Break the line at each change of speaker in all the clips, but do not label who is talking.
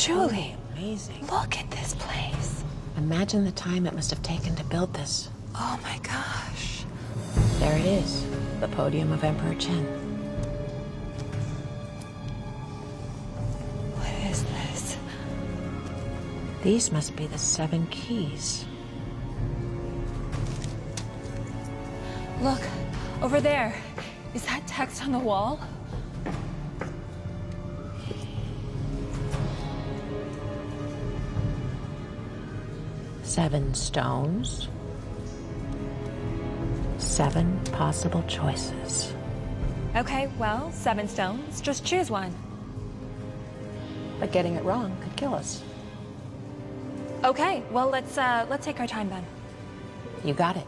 Julie,
amazing.
look at this place.
Imagine the time it must have taken to build this.
Oh my gosh.
There it is, the podium of Emperor Chen.
What is this?
These must be the 7 keys.
Look, over there. Is that text on the wall?
Seven stones. 7 possible choices.
Okay, well, 7 stones. Just choose one.
But getting it wrong could kill us.
Okay, well, let's take our time then.
You got it.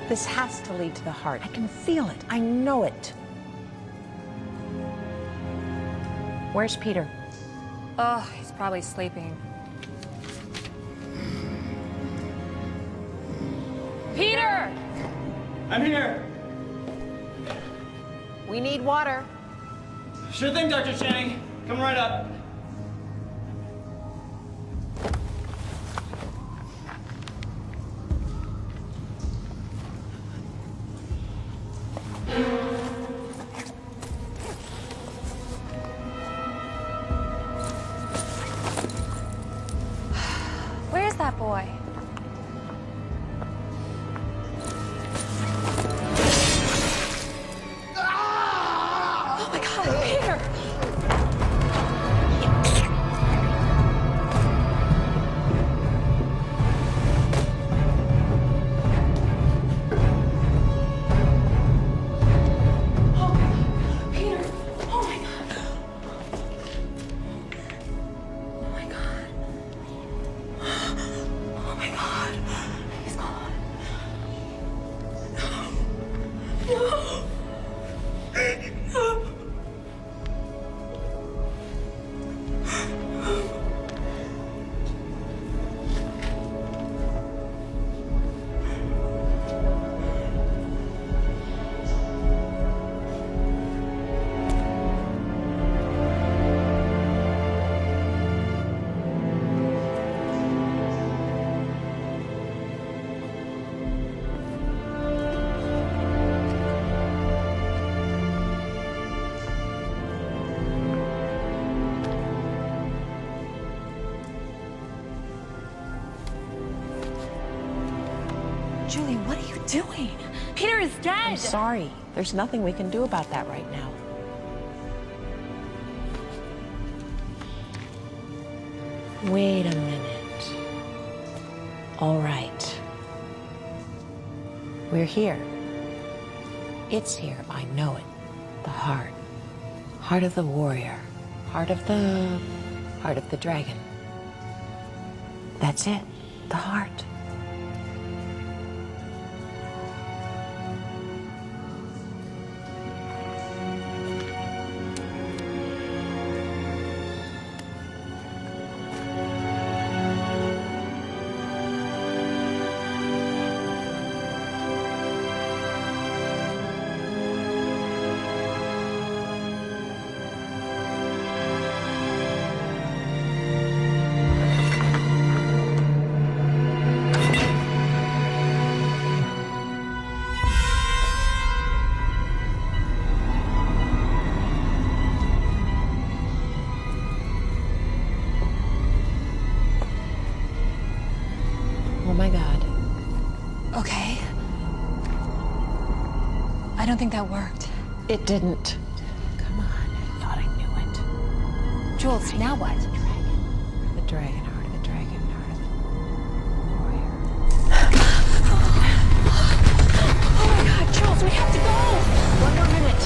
This has to lead to the heart. I can feel it. I know it. Where's Peter?
Oh, he's probably sleeping. Peter!
I'm here.
We need water.
Sure thing, Dr. Channing. Come right up.
Where's that boy? Oh my God, Peter! Oh, Peter! Oh my God! Oh my God! Oh my God! He's gone. No! No! Julie, what are you doing? Peter is dead!
I'm sorry. There's nothing we can do about that right now. Wait a minute. All right. We're here. It's here. I know it. The heart. Heart of the warrior. Heart of the dragon. That's it. The heart. Oh my God.
Okay. I don't think that worked.
It didn't. Come on. I thought I knew it.
Jules, now what?
The dragon, heart of the dragon, heart of the warrior.
Oh my God, Jules, we have to go!
One more minute.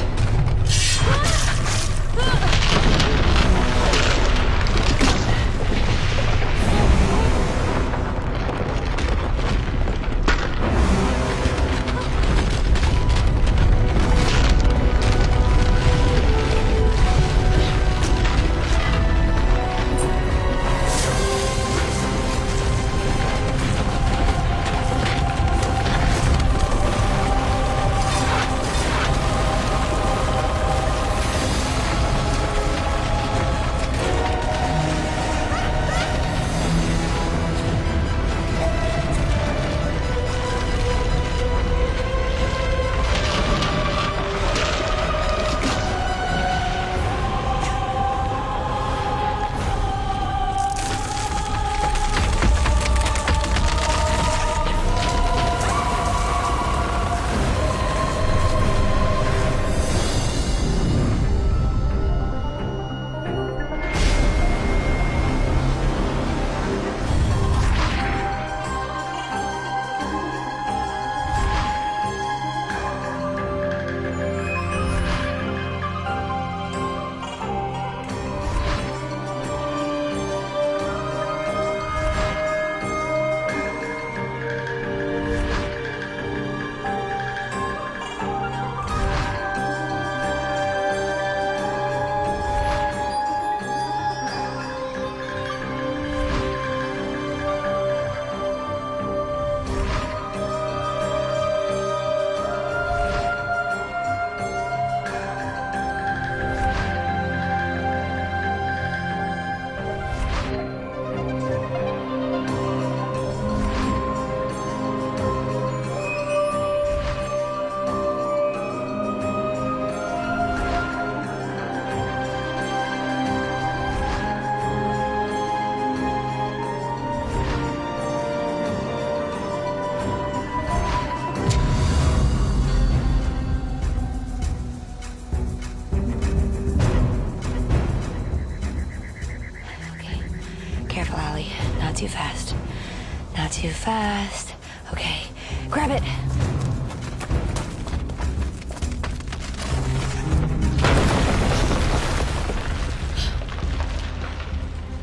too fast. Not too fast. Okay, grab it.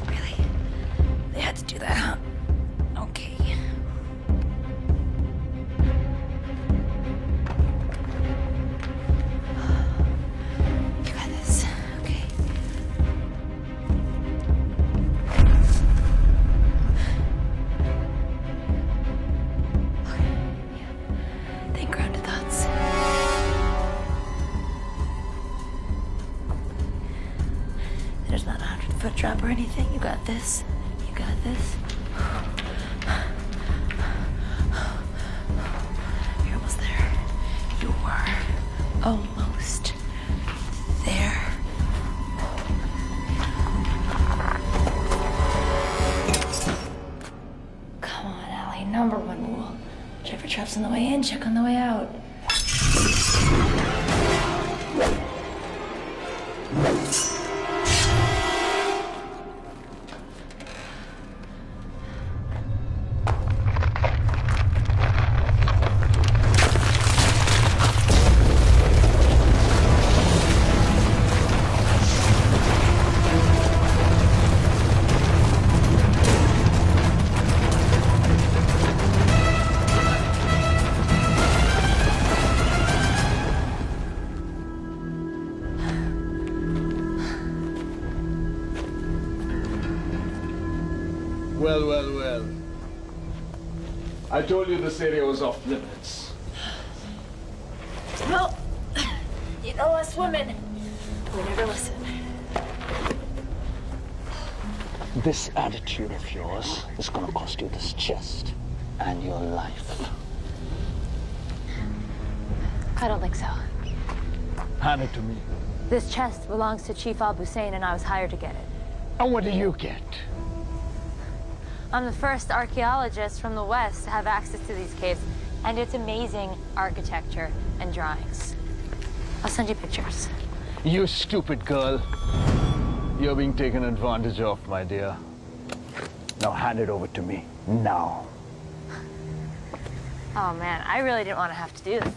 Really? They had to do that, huh? Okay. You got this. Okay. Think grounded thoughts. There's not a 100-foot drop or anything. You got this. You got this. You're almost there. You are almost there. Come on, Allie. Number one rule. Check for traps on the way in, check on the way out.
Well. I told you this area was off limits.
Well, you know us women, we never listen.
This attitude of yours is gonna cost you this chest and your life.
I don't think so.
Hand it to me.
This chest belongs to Chief Al-Hussein, and I was hired to get it.
And what do you get?
I'm the first archaeologist from the West to have access to these caves, and it's amazing architecture and drawings. I'll send you pictures.
You stupid girl. You're being taken advantage of, my dear. Now hand it over to me. Now.
Oh man, I really didn't want to have to do this.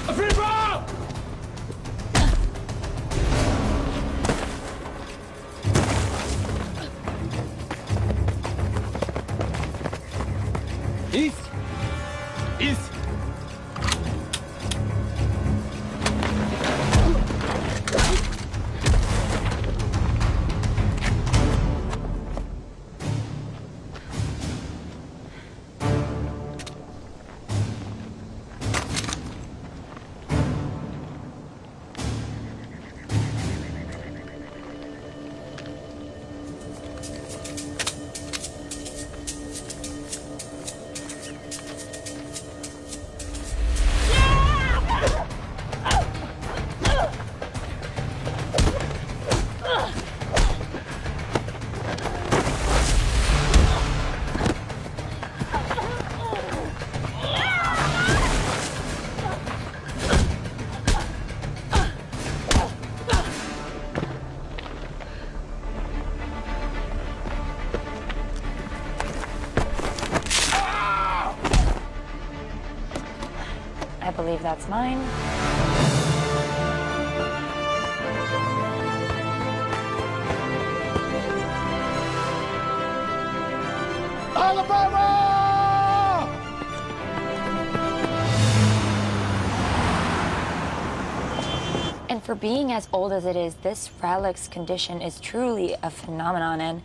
A free ball! East! East!
I believe that's mine.
Alabama!
And for being as old as it is, this relic's condition is truly a phenomenon, and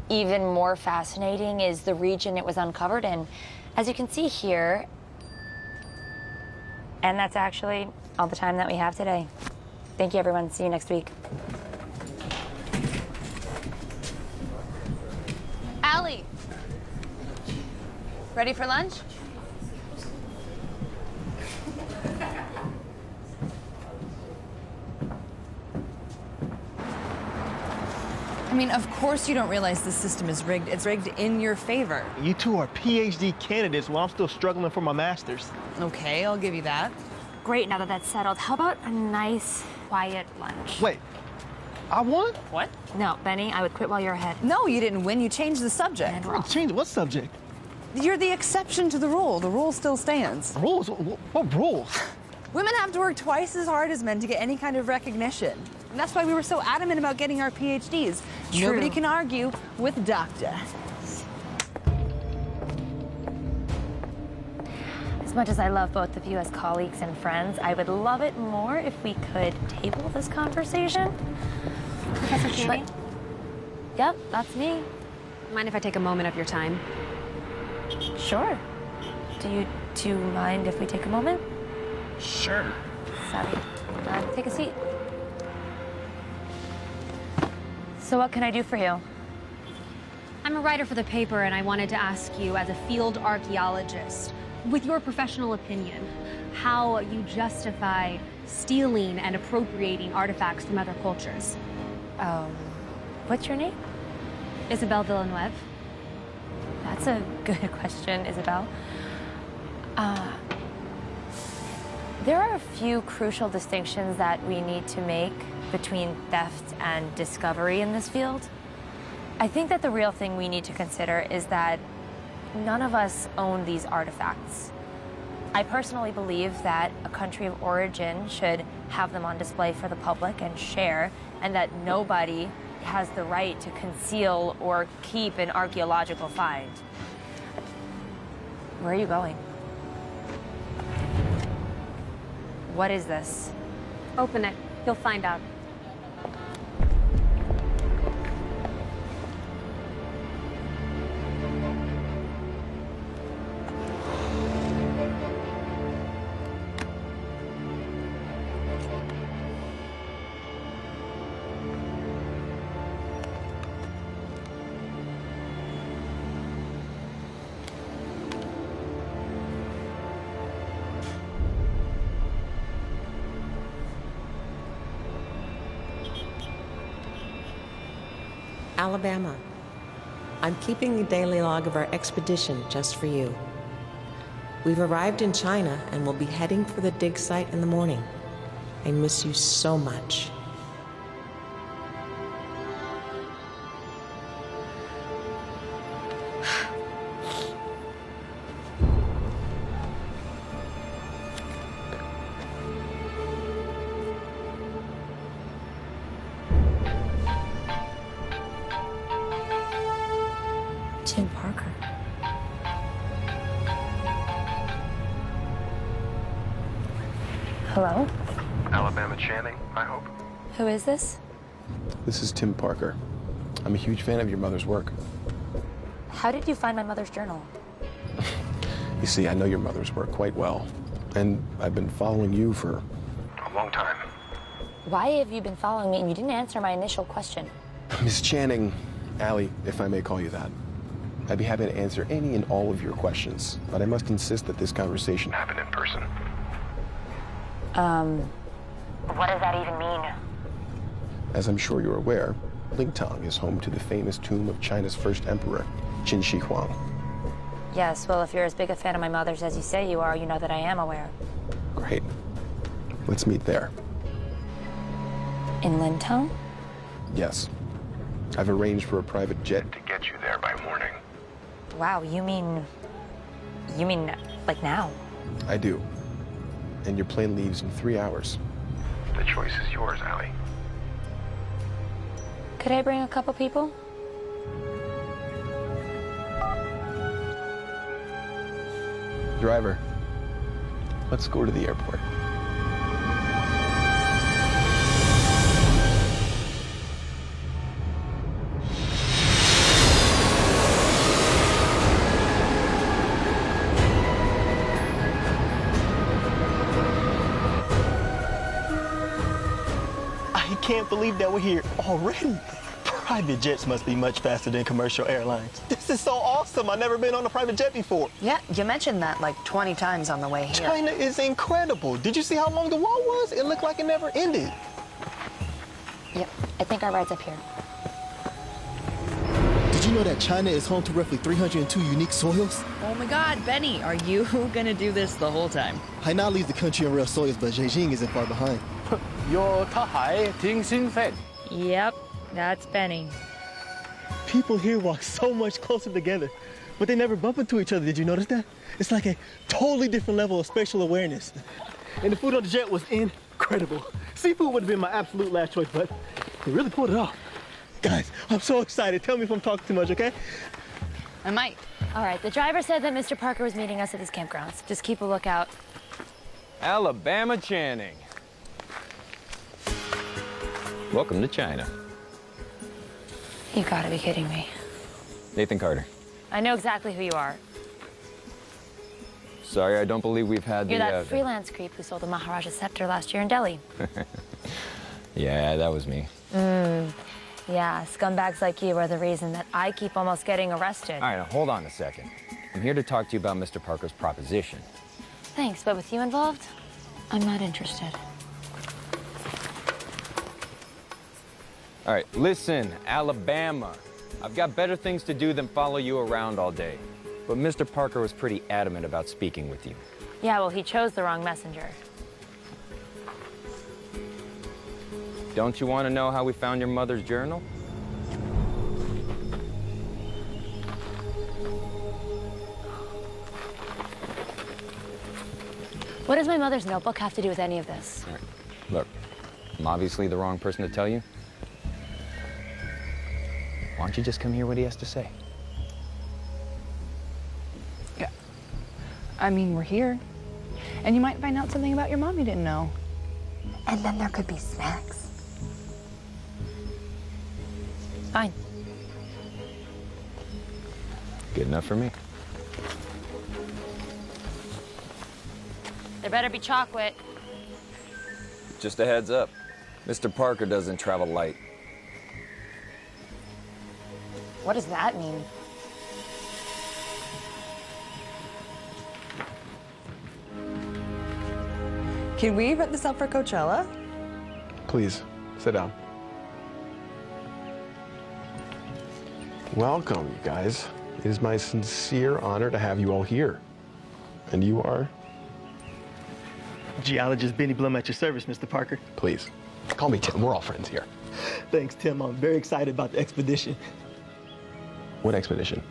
even more fascinating is the region it was uncovered in. As you can see here, and that's actually all the time that we have today. Thank you, everyone. See you next week.
Allie, ready for lunch? I mean, of course you don't realize the system is rigged. It's rigged in your favor.
You two are PhD candidates while I'm still struggling for my master's.
Okay, I'll give you that.
Great, now that that's settled, how about a nice, quiet lunch?
Wait, I won?
What? No, Benny, I would quit while you're ahead.
No, you didn't win. You changed the subject.
Change what subject?
You're the exception to the rule. The rule still stands.
Rules? What rules?
Women have to work twice as hard as men to get any kind of recognition. And that's why we were so adamant about getting our PhDs.
True.
Nobody can argue with doctor.
As much as I love both of you as colleagues and friends, I would love it more if we could table this conversation.
Professor Channing,
Yep, that's me.
mind if I take a moment of your time?
Sure. Do you mind if we take a moment?
Sure.
Sorry. Take a seat. So what can I do for you?
I'm a writer for the paper, and I wanted to ask you, as a field archaeologist, with your professional opinion, how you justify stealing and appropriating artifacts from other cultures.
What's your name?
Isabelle Villeneuve.
That's a good question, Isabel. There are a few crucial distinctions that we need to make between theft and discovery in this field. I think that the real thing we need to consider is that none of us own these artifacts. I personally believe that a country of origin should have them on display for the public and share, and that nobody has the right to conceal or keep an archaeological find. Where are you going? What is this?
Open it. You'll find out.
Alabama. I'm keeping the daily log of our expedition just for you. We've arrived in China and will be heading for the dig site in the morning. I miss you so much.
Tim Parker. Hello?
Alabama Channing, I hope.
Who is this?
This is Tim Parker. I'm a huge fan of your mother's work.
How did you find my mother's journal?
You see, I know your mother's work quite well, and I've been following you for a long time.
Why have you been following me and you didn't answer my initial question?
Miss Channing, Allie, if I may call you that, I'd be happy to answer any and all of your questions, but I must insist that this conversation happen in person.
What does that even mean?
As I'm sure you're aware, Lingtang is home to the famous tomb of China's first emperor, Qin Shi Huang.
Yes, well, if you're as big a fan of my mother's as you say you are, you know that I am aware.
Great. Let's meet there.
In Lintong?
Yes. I've arranged for a private jet to get you there by morning.
Wow, you mean like now?
I do. And your plane leaves in 3 hours. The choice is yours, Allie.
Could I bring a couple people?
Driver, let's go to the airport.
I can't believe that we're here already. Private jets must be much faster than commercial airlines. This is so awesome. I've never been on a private jet before.
Yeah, you mentioned that like 20 times on the way here.
China is incredible. Did you see how long the wall was? It looked like it never ended.
Yep, I think our ride's up here.
Did you know that China is home to roughly 302 unique soils?
Oh my God, Benny, are you gonna do this the whole time?
Hainan leads the country on rare soils, but Beijing isn't far behind.
有他海挺兴奋，
Yep, that's Benny.
People here walk so much closer together, but they never bump into each other. Did you notice that? It's like a totally different level of spatial awareness. And the food on the jet was incredible. Seafood would have been my absolute last choice, but they really pulled it off. Guys, I'm so excited. Tell me if I'm talking too much, okay?
I might.
All right, the driver said that Mr. Parker was meeting us at his campgrounds. Just keep a lookout.
Alabama Channing. Welcome to China.
You gotta be kidding me.
Nathan Carter.
I know exactly who you are.
Sorry, I don't believe we've had
You're
the...
that freelance creep who sold the Maharaja's scepter last year in Delhi.
Yeah, that was me.
Yeah, scumbags like you are the reason that I keep almost getting arrested.
All right, now hold on a second. I'm here to talk to you about Mr. Parker's proposition.
Thanks, but with you involved, I'm not interested.
All right, listen, Alabama. I've got better things to do than follow you around all day. But Mr. Parker was pretty adamant about speaking with you.
Yeah, well, he chose the wrong messenger.
Don't you want to know how we found your mother's journal?
What does my mother's notebook have to do with any of this?
All right. Look, I'm obviously the wrong person to tell you. Why don't you just come hear what he has to say?
Yeah. I mean, we're here. And you might find out something about your mom you didn't know.
And then there could be snacks. Fine.
Good enough for me.
There better be chocolate.
Just a heads up, Mr. Parker doesn't travel light.
What does that mean?
Can we rent this out for Coachella?
Please, sit down. Welcome, you guys. It is my sincere honor to have you all here. And you are?
Geologist Benny Blum at your service, Mr. Parker.
Please, call me Tim. We're all friends here.
Thanks, Tim. I'm very excited about the expedition.
What expedition?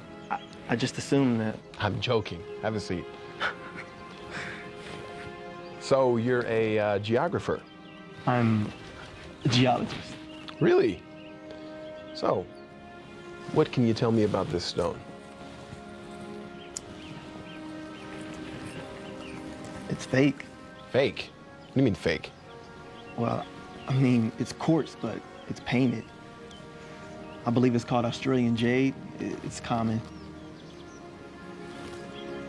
I just assumed that.
I'm joking. Have a seat. So you're a geographer?
I'm a geologist.
Really? So, what can you tell me about this stone?
It's fake.
Fake? What do you mean fake?
Well, I mean, it's quartz, but it's painted. I believe it's called Australian jade. It's common.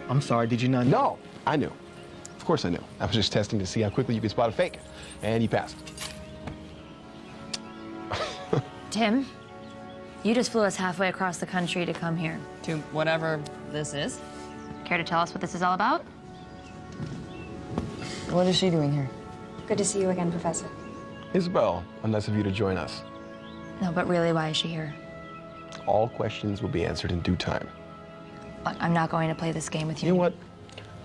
I'm sorry, did you not know?
No, I knew. Of course I knew. I was just testing to see how quickly you could spot a fake. And you passed.
Tim, you just flew us halfway across the country to come here.
To whatever this is.
Care to tell us what this is all about?
What is she doing here?
Good to see you again, Professor.
Isabel, nice of you to join us.
No, but really, why is she here?
All questions will be answered in due time.
Look, I'm not going to play this game with you.
You know what?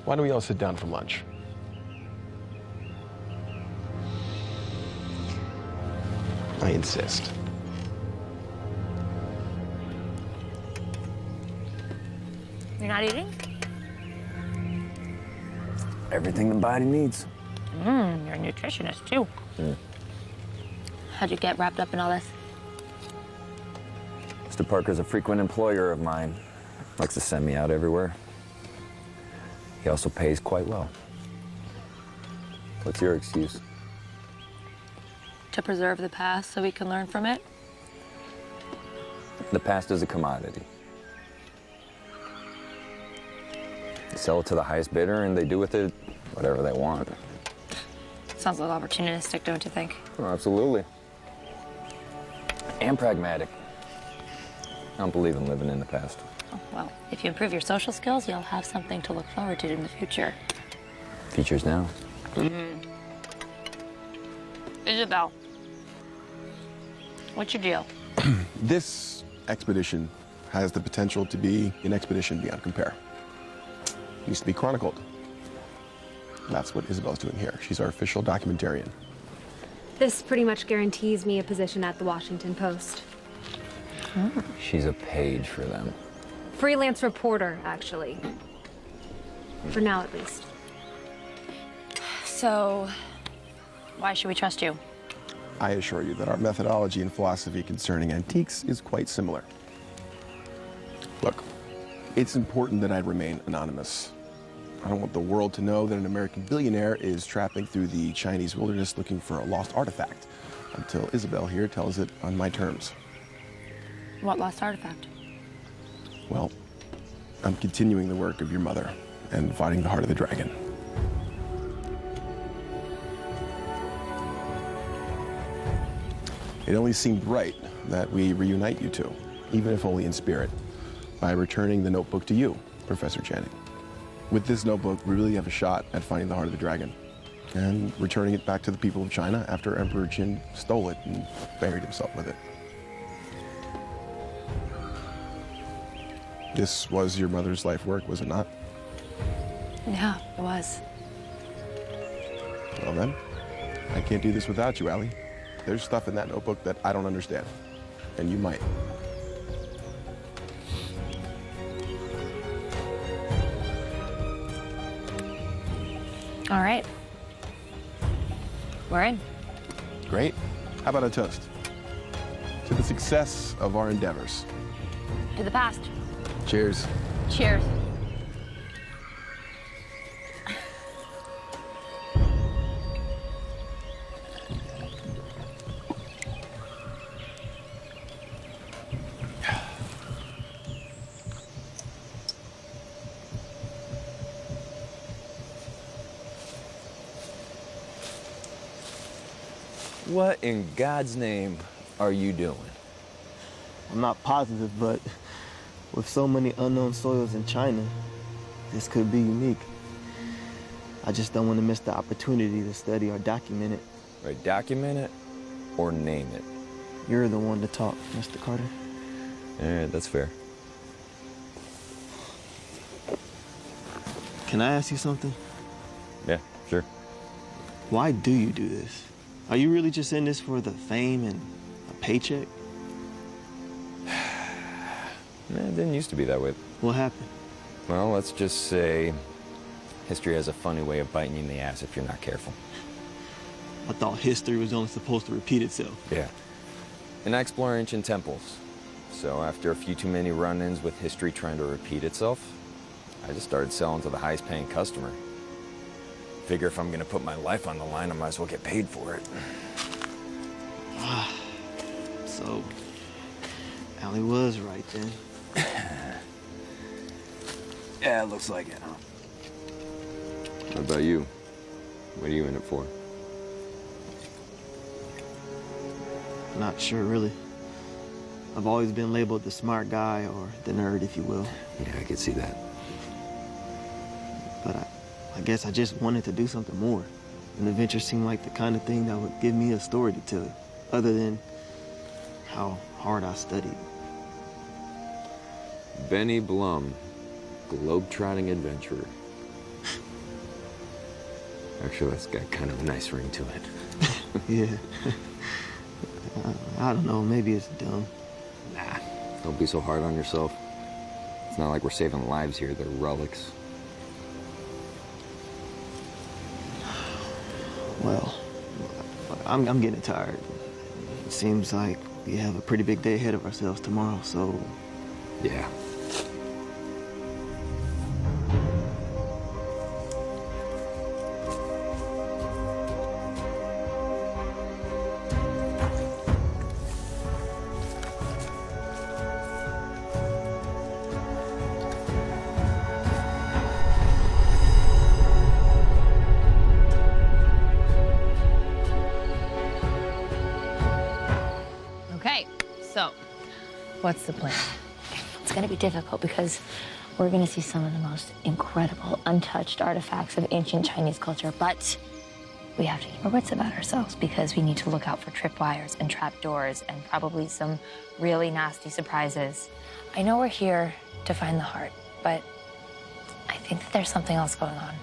Why don't we all sit down for lunch? I insist.
You're not eating?
Everything the body needs.
You're a nutritionist, too. How'd you get wrapped up in all this?
Mr. Parker's a frequent employer of mine. Likes to send me out everywhere. He also pays quite well. What's your excuse?
To preserve the past so we can learn from it?
The past is a commodity. You sell it to the highest bidder and they do with it whatever they want.
Sounds a little opportunistic, don't you think?
Oh, absolutely. And pragmatic. I don't believe in living in the past.
Oh, well, if you improve your social skills, you'll have something to look forward to in the future.
Features now.
Isabel, what's your deal?
This expedition has the potential to be an expedition beyond compare. It needs to be chronicled. That's what Isabel's doing here. She's our official documentarian.
This pretty much guarantees me a position at the Washington Post.
She's a page for them.
Freelance reporter, actually. For now, at least.
So, why should we trust you?
I assure you that our methodology and philosophy concerning antiques is quite similar. Look, it's important that I remain anonymous. I don't want the world to know that an American billionaire is trapping through the Chinese wilderness looking for a lost artifact until Isabel here tells it on my terms.
What lost artifact?
Well, I'm continuing the work of your mother and finding the heart of the dragon. It only seemed right that we reunite you two, even if only in spirit, by returning the notebook to you, Professor Channing. With this notebook, we really have a shot at finding the heart of the dragon and returning it back to the people of China after Emperor Qin stole it and buried himself with it. This was your mother's life work, was it not?
Yeah, it was.
Well then, I can't do this without you, Allie. There's stuff in that notebook that I don't understand, and you might.
All right. We're in.
Great. How about a toast? To the success of our endeavors.
To the past.
Cheers.
Cheers.
What in God's name are you doing?
I'm not positive, but with so many unknown soils in China, this could be unique. I just don't want to miss the opportunity to study or document it.
Right, document it or name it.
You're the one to talk, Mr. Carter.
All right, that's fair.
Can I ask you something?
Yeah, sure.
Why do you do this? Are you really just in this for the fame and a paycheck?
It didn't used to be that way.
What happened?
Well, let's just say history has a funny way of biting you in the ass if you're not careful.
I thought history was only supposed to repeat itself.
Yeah. And I explore ancient temples. So after a few too many run-ins with history trying to repeat itself, I just started selling to the highest paying customer. Figure if I'm gonna put my life on the line, I might as well get paid for it.
So, Allie was right then.
Yeah, it looks like it, huh? What about you? What are you in it for?
Not sure, really. I've always been labeled the smart guy or the nerd, if you will.
Yeah, I could see that.
But I guess I just wanted to do something more. And the venture seemed like the kind of thing that would give me a story to tell, other than how hard I studied.
Benny Blum, globe-trotting adventurer. Actually, that's got kind of a nice ring to it.
Yeah. I don't know, maybe it's dumb.
Nah, don't be so hard on yourself. It's not like we're saving lives here, they're relics.
Well, I'm getting tired. It seems like we have a pretty big day ahead of ourselves tomorrow, so...
Yeah.
Okay, so what's the plan? It's gonna be difficult because we're gonna see some of the most incredible, untouched artifacts of ancient Chinese culture, but we have to keep our wits about ourselves because we need to look out for tripwires and trapdoors and probably some really nasty surprises. I know we're here to find the heart, but I think that there's something else going on.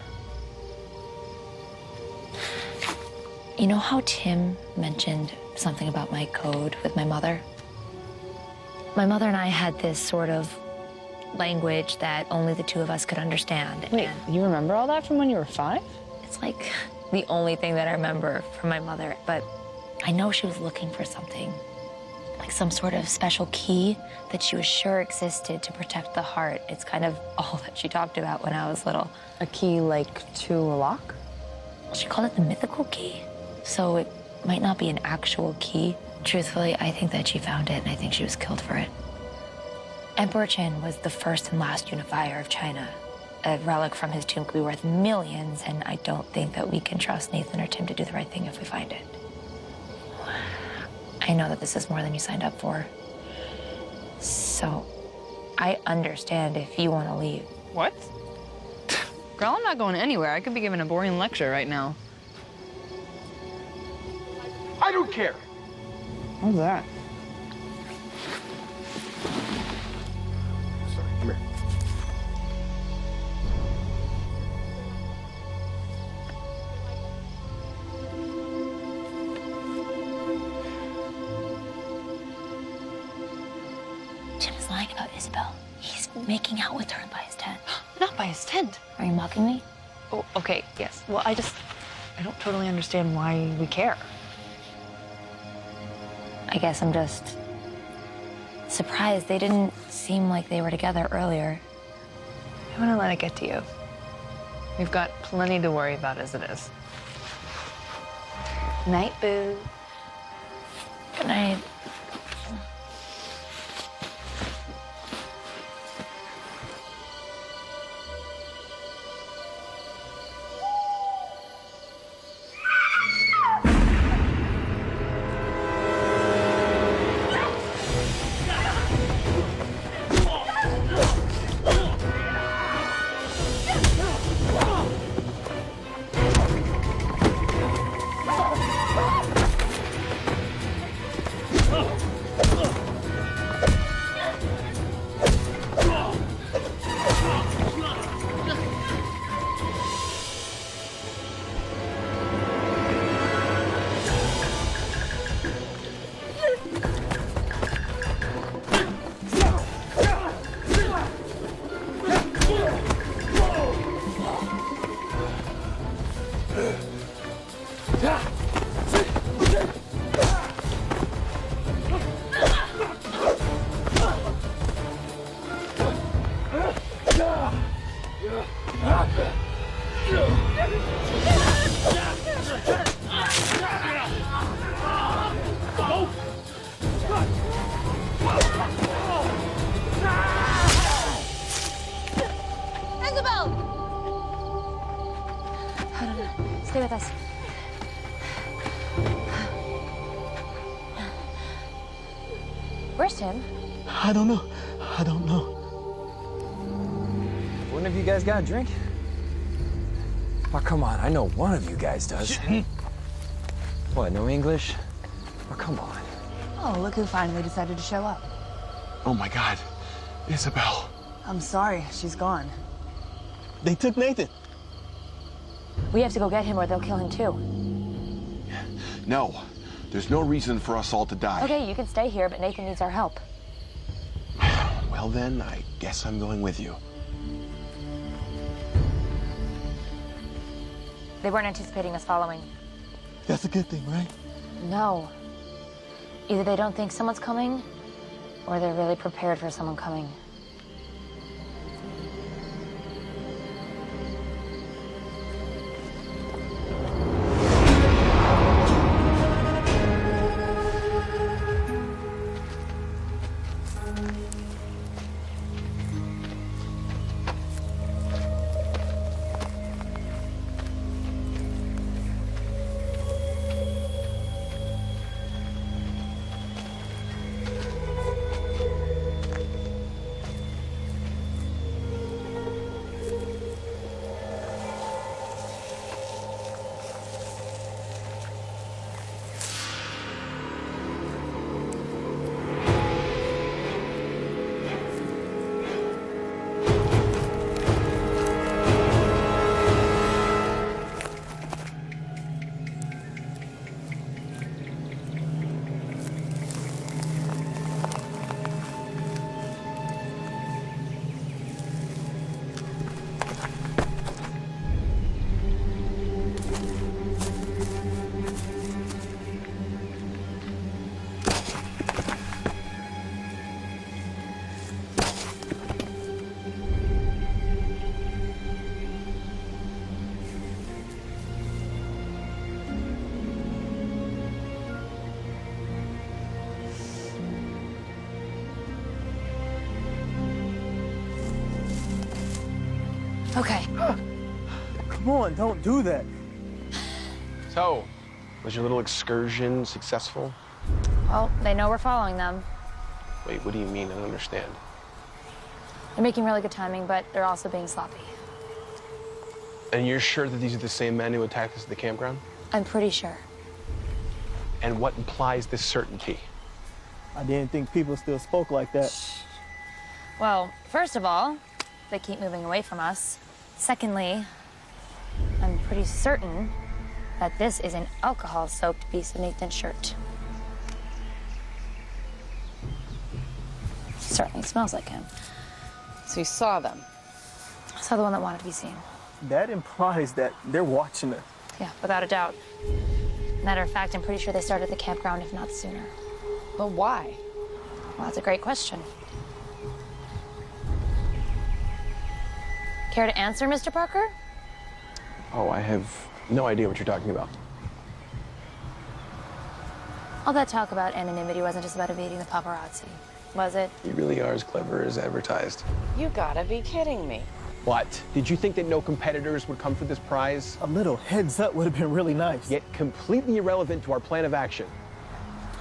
You know how Tim mentioned something about my code with my mother? My mother and I had this sort of language that only the two of us could understand.
Wait, you remember all that from when you were 5?
It's like the only thing that I remember from my mother, but I know she was looking for something, like some sort of special key that she was sure existed to protect the heart. It's kind of all that she talked about when I was little.
A key, like, to a lock?
She called it the mythical key, so it might not be an actual key. Truthfully, I think that she found it, and I think she was killed for it. Emperor Qin was the first and last unifier of China. A relic from his tomb could be worth millions, and I don't think that we can trust Nathan or Tim to do the right thing if we find it. I know that this is more than you signed up for. So, I understand if you want to leave.
What? Girl, I'm not going anywhere. I could be giving a boring lecture right now.
I don't care.
How's that?
Sorry, come here.
Tim is lying about Isabel. He's making out with her by his tent.
Not by his tent.
Are you mocking me?
Oh, okay, yes. Well, I don't totally understand why we care.
I guess I'm just surprised. They didn't seem like they were together earlier.
I'm gonna let it get to you. We've got plenty to worry about as it is. Night, boo.
Good night. Stay with us. Where's Tim?
I don't know. I don't know.
One of you guys got a drink? Oh, come on. I know one of you guys does. What, no English? Oh, come on.
Oh, look who finally decided to show up.
Oh my God, Isabel.
I'm sorry, she's gone.
They took Nathan.
We have to go get him or they'll kill him too.
No, there's no reason for us all to die.
Okay, you can stay here, but Nathan needs our help.
Well then, I guess I'm going with you.
They weren't anticipating us following.
That's a good thing, right?
No. Either they don't think someone's coming, or they're really prepared for someone coming.
Okay.
Come on, don't do that.
So, was your little excursion successful?
Well, they know we're following them.
Wait, what do you mean? I don't understand.
They're making really good timing, but they're also being sloppy.
And you're sure that these are the same men who attacked us at the campground?
I'm pretty sure.
And what implies this certainty?
I didn't think people still spoke like that.
Well, first of all, they keep moving away from us. Secondly, I'm pretty certain that this is an alcohol-soaked piece of Nathan's shirt. Certainly smells like him.
So you saw them?
I saw the one that wanted to be seen.
That implies that they're watching us.
Yeah, without a doubt. Matter of fact, I'm pretty sure they started at the campground, if not sooner.
But why?
Well, that's a great question. Care to answer, Mr. Parker?
Oh, I have no idea what you're talking about.
All that talk about anonymity wasn't just about evading the paparazzi, was it?
You really are as clever as advertised.
You gotta be kidding me.
What? Did you think that no competitors would come for this prize?
A little heads up would have been really nice.
Yet completely irrelevant to our plan of action.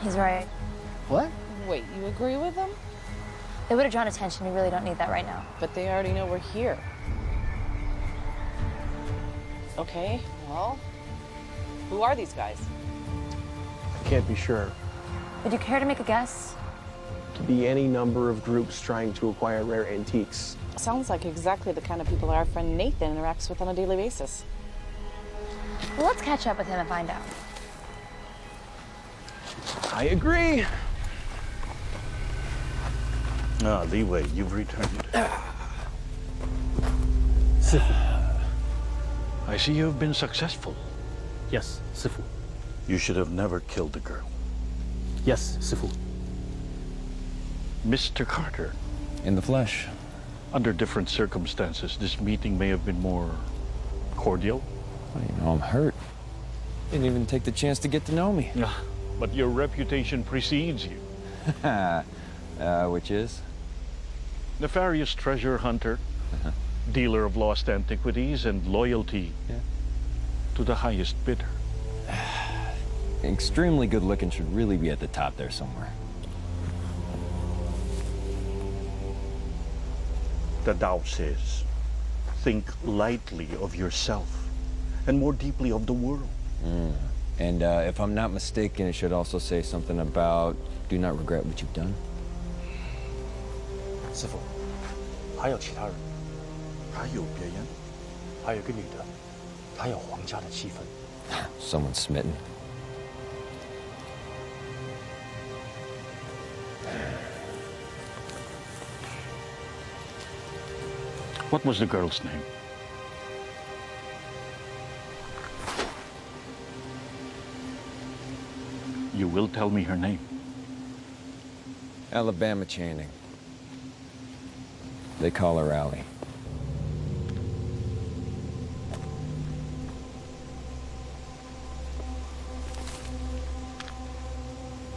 He's right.
What?
Wait, you agree with them?
They would have drawn attention. We really don't need that right now.
But they already know we're here. Okay, well, who are these guys?
I can't be sure.
Would you care to make a guess?
Could be any number of groups trying to acquire rare antiques.
Sounds like exactly the kind of people our friend Nathan interacts with on a daily basis.
Well, let's catch up with him and find out.
I agree.
Ah, Leeway, you've returned. I see you've been successful.
Yes, Sifu.
You should have never killed the girl.
Yes, Sifu.
Mr. Carter,
In the flesh.
under different circumstances, this meeting may have been more cordial.
Well, you know, I'm hurt. Didn't even take the chance to get to know me.
But your reputation precedes you.
Which is?
Nefarious treasure hunter, dealer of lost antiquities, and loyalty to the highest bidder.
Extremely good looking should really be at the top there somewhere.
The Tao says, think lightly of yourself and more deeply of the world.
And if I'm not mistaken, it should also say something about do not regret what you've done.
师傅，还有其他人？
还有别人？
还有个女的，她有皇家的气氛。
Someone smitten.
What was the girl's name? You will tell me her name.
Alabama Channing. They call her Allie.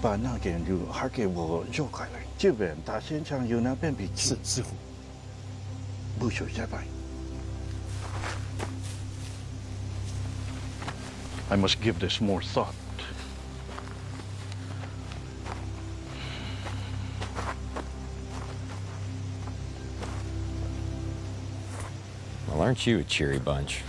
Bà那件就还给我绕开来，这边大先生有那边笔记。
是师傅。
不许下拜。I must give this more thought.
Well, aren't you a cheery bunch?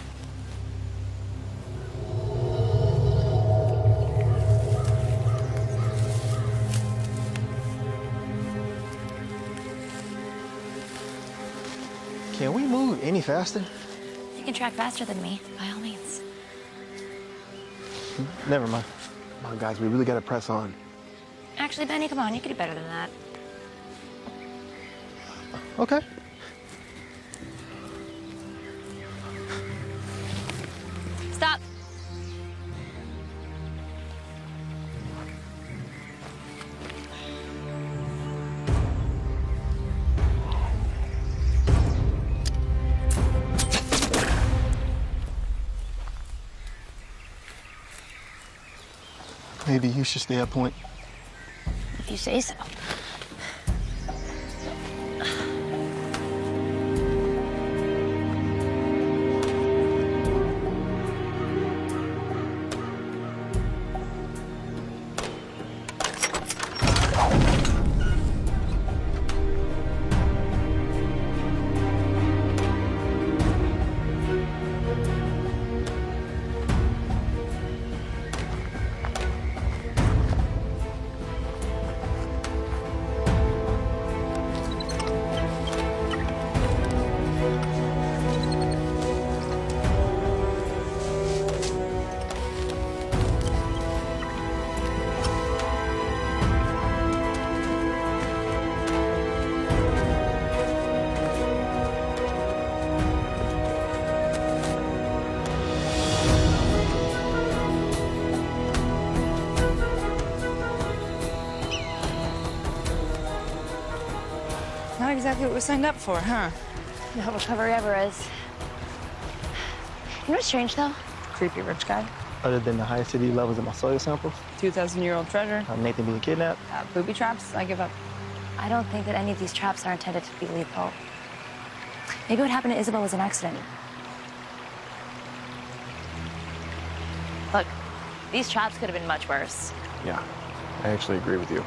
Can we move any faster?
You can track faster than me, by all means.
Never mind.
Come on, guys, we really gotta press on.
Actually, Benny, come on, you could do better than that.
Okay.
Stop.
Maybe you should stay at point.
If you say so.
Not exactly what we signed up for, huh?
Not recovery ever is. You know what's strange, though?
Creepy rich guy.
Other than the high acidity levels in my soil samples,
2,000-year-old treasure.
Nathan being kidnapped.
Booby traps, I give up.
I don't think that any of these traps are intended to be lethal. Maybe what happened to Isabel was an accident. Look, these traps could have been much worse.
Yeah, I actually agree with you.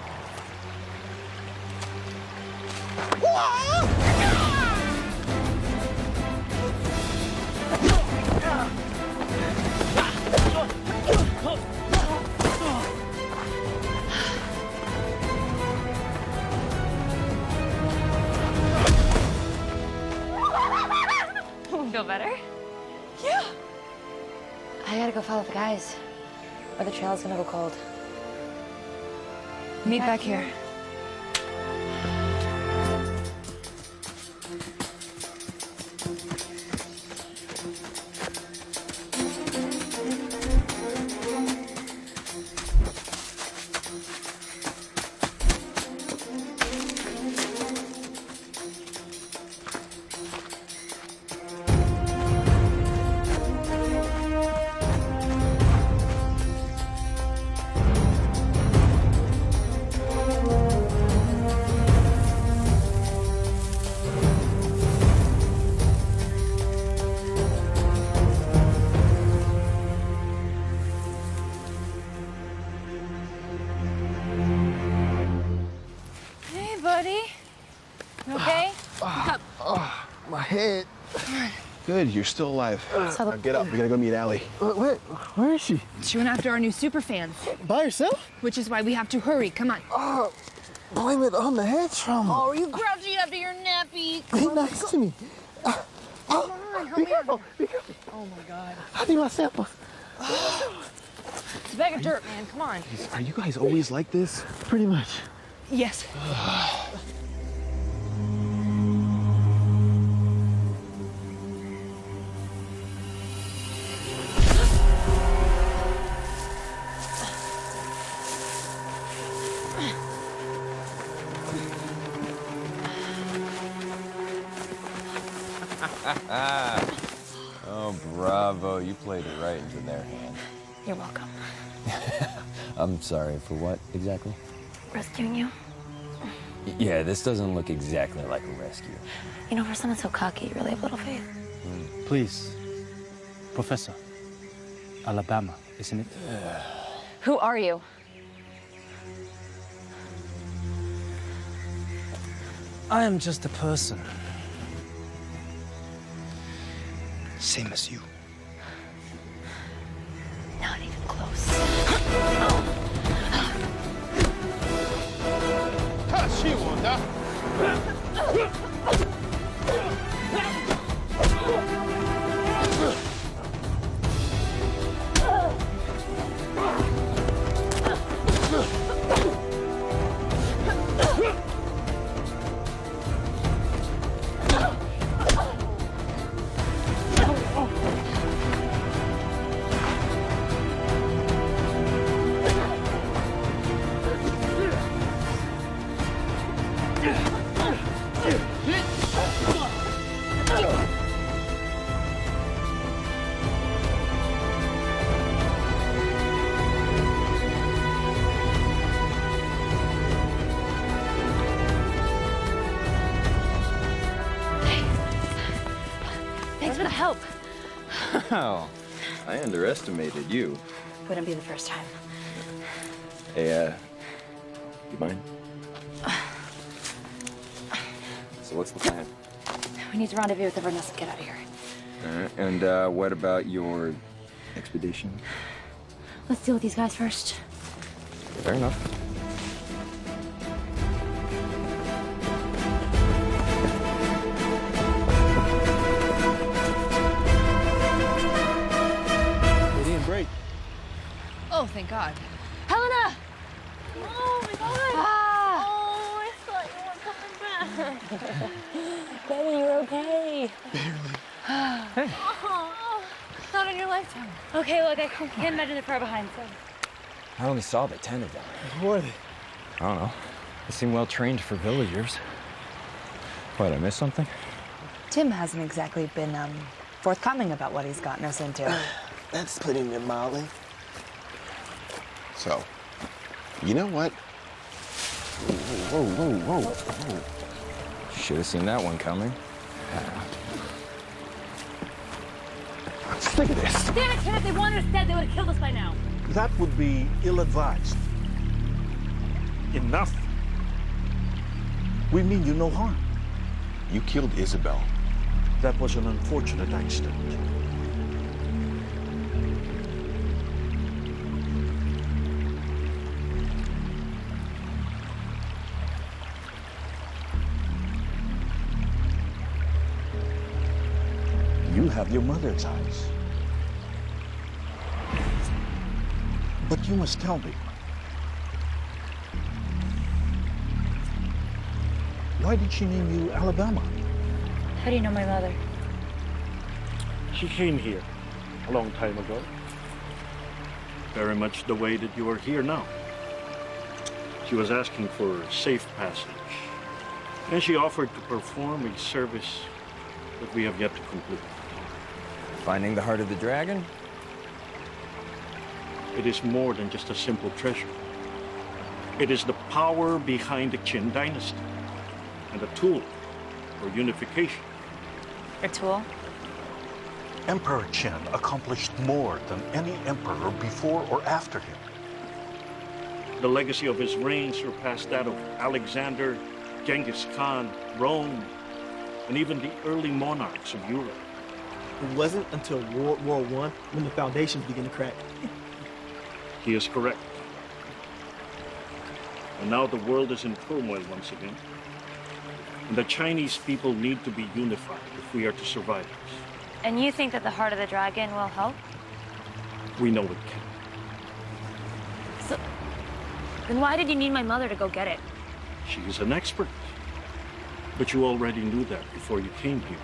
Feel better? Yeah. I gotta go follow the guys, or the trail's gonna go cold.
Meet back here.
My head. Good, you're still alive. Now get up, we gotta go meet Allie.
Wait, where is she?
She went after our new super fans.
By herself?
Which is why we have to hurry. Come on.
Blame it on the head trauma.
Oh, are you grouchy after your nappy?
Be nice to me.
Come on,
Be careful. Be careful.
Oh my God.
I need my samples.
It's a bag of dirt, man. Come on.
Are you guys always like this?
Pretty much.
Yes.
Oh, bravo. You played it right into their hand.
You're welcome.
I'm sorry, for what exactly?
Rescuing you.
Yeah, this doesn't look exactly like a rescue.
You know, for someone so cocky, you really have little faith.
Please. Professor. Alabama, isn't it?
Who are you?
I am just a person. Same as you.
Not even close.
She won't, huh?
Thanks for the help.
Wow. I underestimated you.
Wouldn't be the first time.
Hey, you mind? So what's the plan?
We need to rendezvous with the Vanessa and get out of here.
All right, and what about your expedition?
Let's deal with these guys first.
Fair enough.
They didn't break.
Oh, thank God.
Helena!
Oh my God!
Ah!
Oh, I thought you weren't coming back.
Betty, you're okay.
Oh, not in your lifetime.
Okay, look, I can't imagine they're far behind, so.
I only saw the 10 of them.
Who are they?
I don't know. They seem well trained for villagers. What, I missed something?
Tim hasn't exactly been forthcoming about what he's gotten us into.
That's putting it mildly.
So, you know what? Whoa.
Should have seen that one coming.
Look at this.
Damn it, Ken, if they wanted us dead, they would have killed us by now.
That would be ill-advised. Enough. We mean you no harm.
You killed Isabel.
That was an unfortunate accident. You have your mother's eyes. But you must tell me, why did she name you Alabama?
How do you know my mother?
She came here a long time ago. Very much the way that you are here now. She was asking for safe passage. And she offered to perform a service that we have yet to complete.
Finding the heart of the dragon?
It is more than just a simple treasure. It is the power behind the Qin dynasty and a tool for unification.
A tool?
Emperor Qin accomplished more than any emperor before or after him. The legacy of his reign surpassed that of Alexander, Genghis Khan, Rome, and even the early monarchs of Europe.
It wasn't until World War I when the foundations began to crack.
He is correct. And now the world is in turmoil once again. And the Chinese people need to be unified if we are to survive this.
And you think that the heart of the dragon will help?
We know it can.
So, then why did you need my mother to go get it?
She is an expert. But you already knew that before you came here.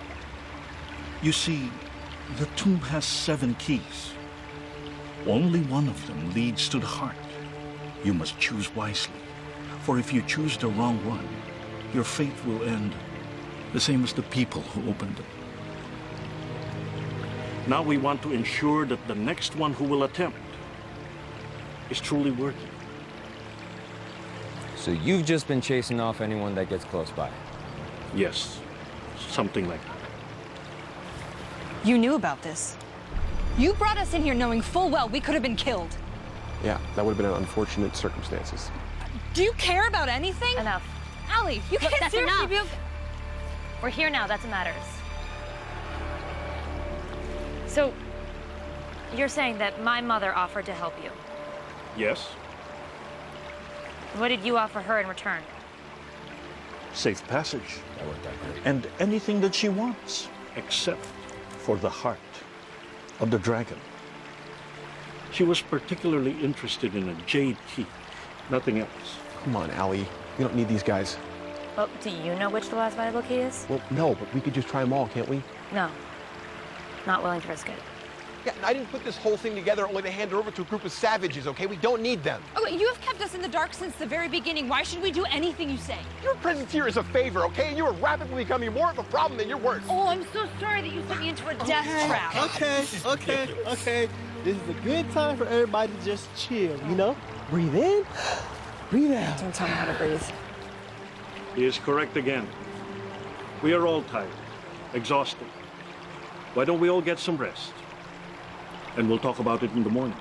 You see, the tomb has 7 keys. Only one of them leads to the heart. You must choose wisely. For if you choose the wrong one, your fate will end the same as the people who opened them. Now we want to ensure that the next one who will attempt is truly worthy.
So you've just been chasing off anyone that gets close by?
Yes, something like that.
You knew about this. You brought us in here knowing full well we could have been killed.
Yeah, that would have been an unfortunate circumstances.
Do you care about anything?
Enough.
Allie, you
Look,
can't
that's
seriously
enough.
be...
We're here now, that's what matters. So, you're saying that my mother offered to help you.
Yes,
What did you offer her in return?
safe passage.
That worked out great.
And anything that she wants, except for the heart of the dragon. She was particularly interested in a jade key, nothing else.
Come on, Allie. We don't need these guys.
Well, do you know which the last valuable key is?
Well, no, but we could just try them all, can't we?
No. Not willing to risk it.
Yeah, and I didn't put this whole thing together only to hand it over to a group of savages, okay? We don't need them.
Okay, you have kept us in the dark since the very beginning. Why should we do anything you say?
Your presence here is a favor, okay? And you are rapidly becoming more of a problem than you're worth.
Oh, I'm so sorry that you sent me into a death trap.
Okay. This is a good time for everybody to just chill, you know? Breathe in, breathe out.
Don't tell me how to breathe.
He is correct again. We are all tired, exhausted. Why don't we all get some rest? And we'll talk about it in the morning.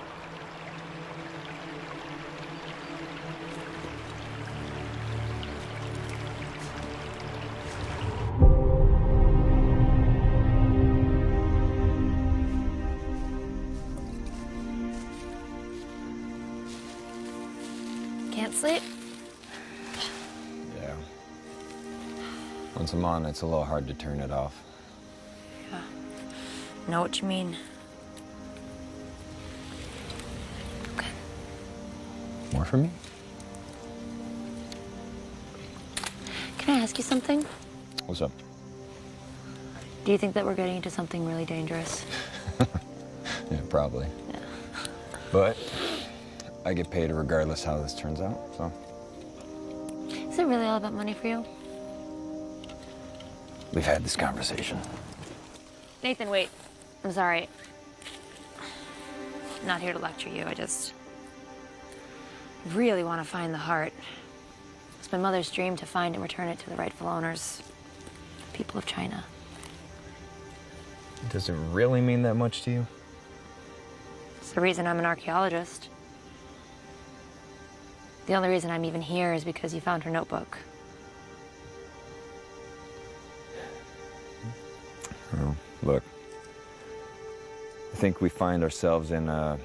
Can't sleep?
Yeah. Once I'm on, it's a little hard to turn it off.
Know what you mean. Okay.
More from me?
Can I ask you something?
What's up?
Do you think that we're getting into something really dangerous?
Yeah, probably.
Yeah.
But I get paid regardless how this turns out, so.
Is it really all about money for you?
We've had this conversation.
Nathan, wait. I'm sorry. I'm not here to lecture you. I just really want to find the heart. It's my mother's dream to find and return it to the rightful owners, the people of China.
Does it really mean that much to you?
It's the reason I'm an archaeologist. The only reason I'm even here is because you found her notebook.
Well, look, I think we find ourselves in the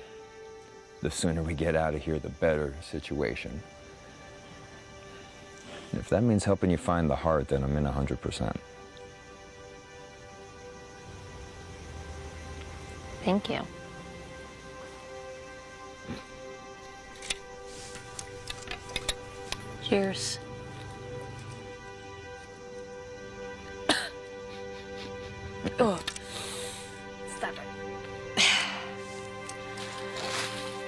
sooner we get out of here, the better situation. If that means helping you find the heart, then I'm in 100%.
Thank you. Cheers. Oh, stop it.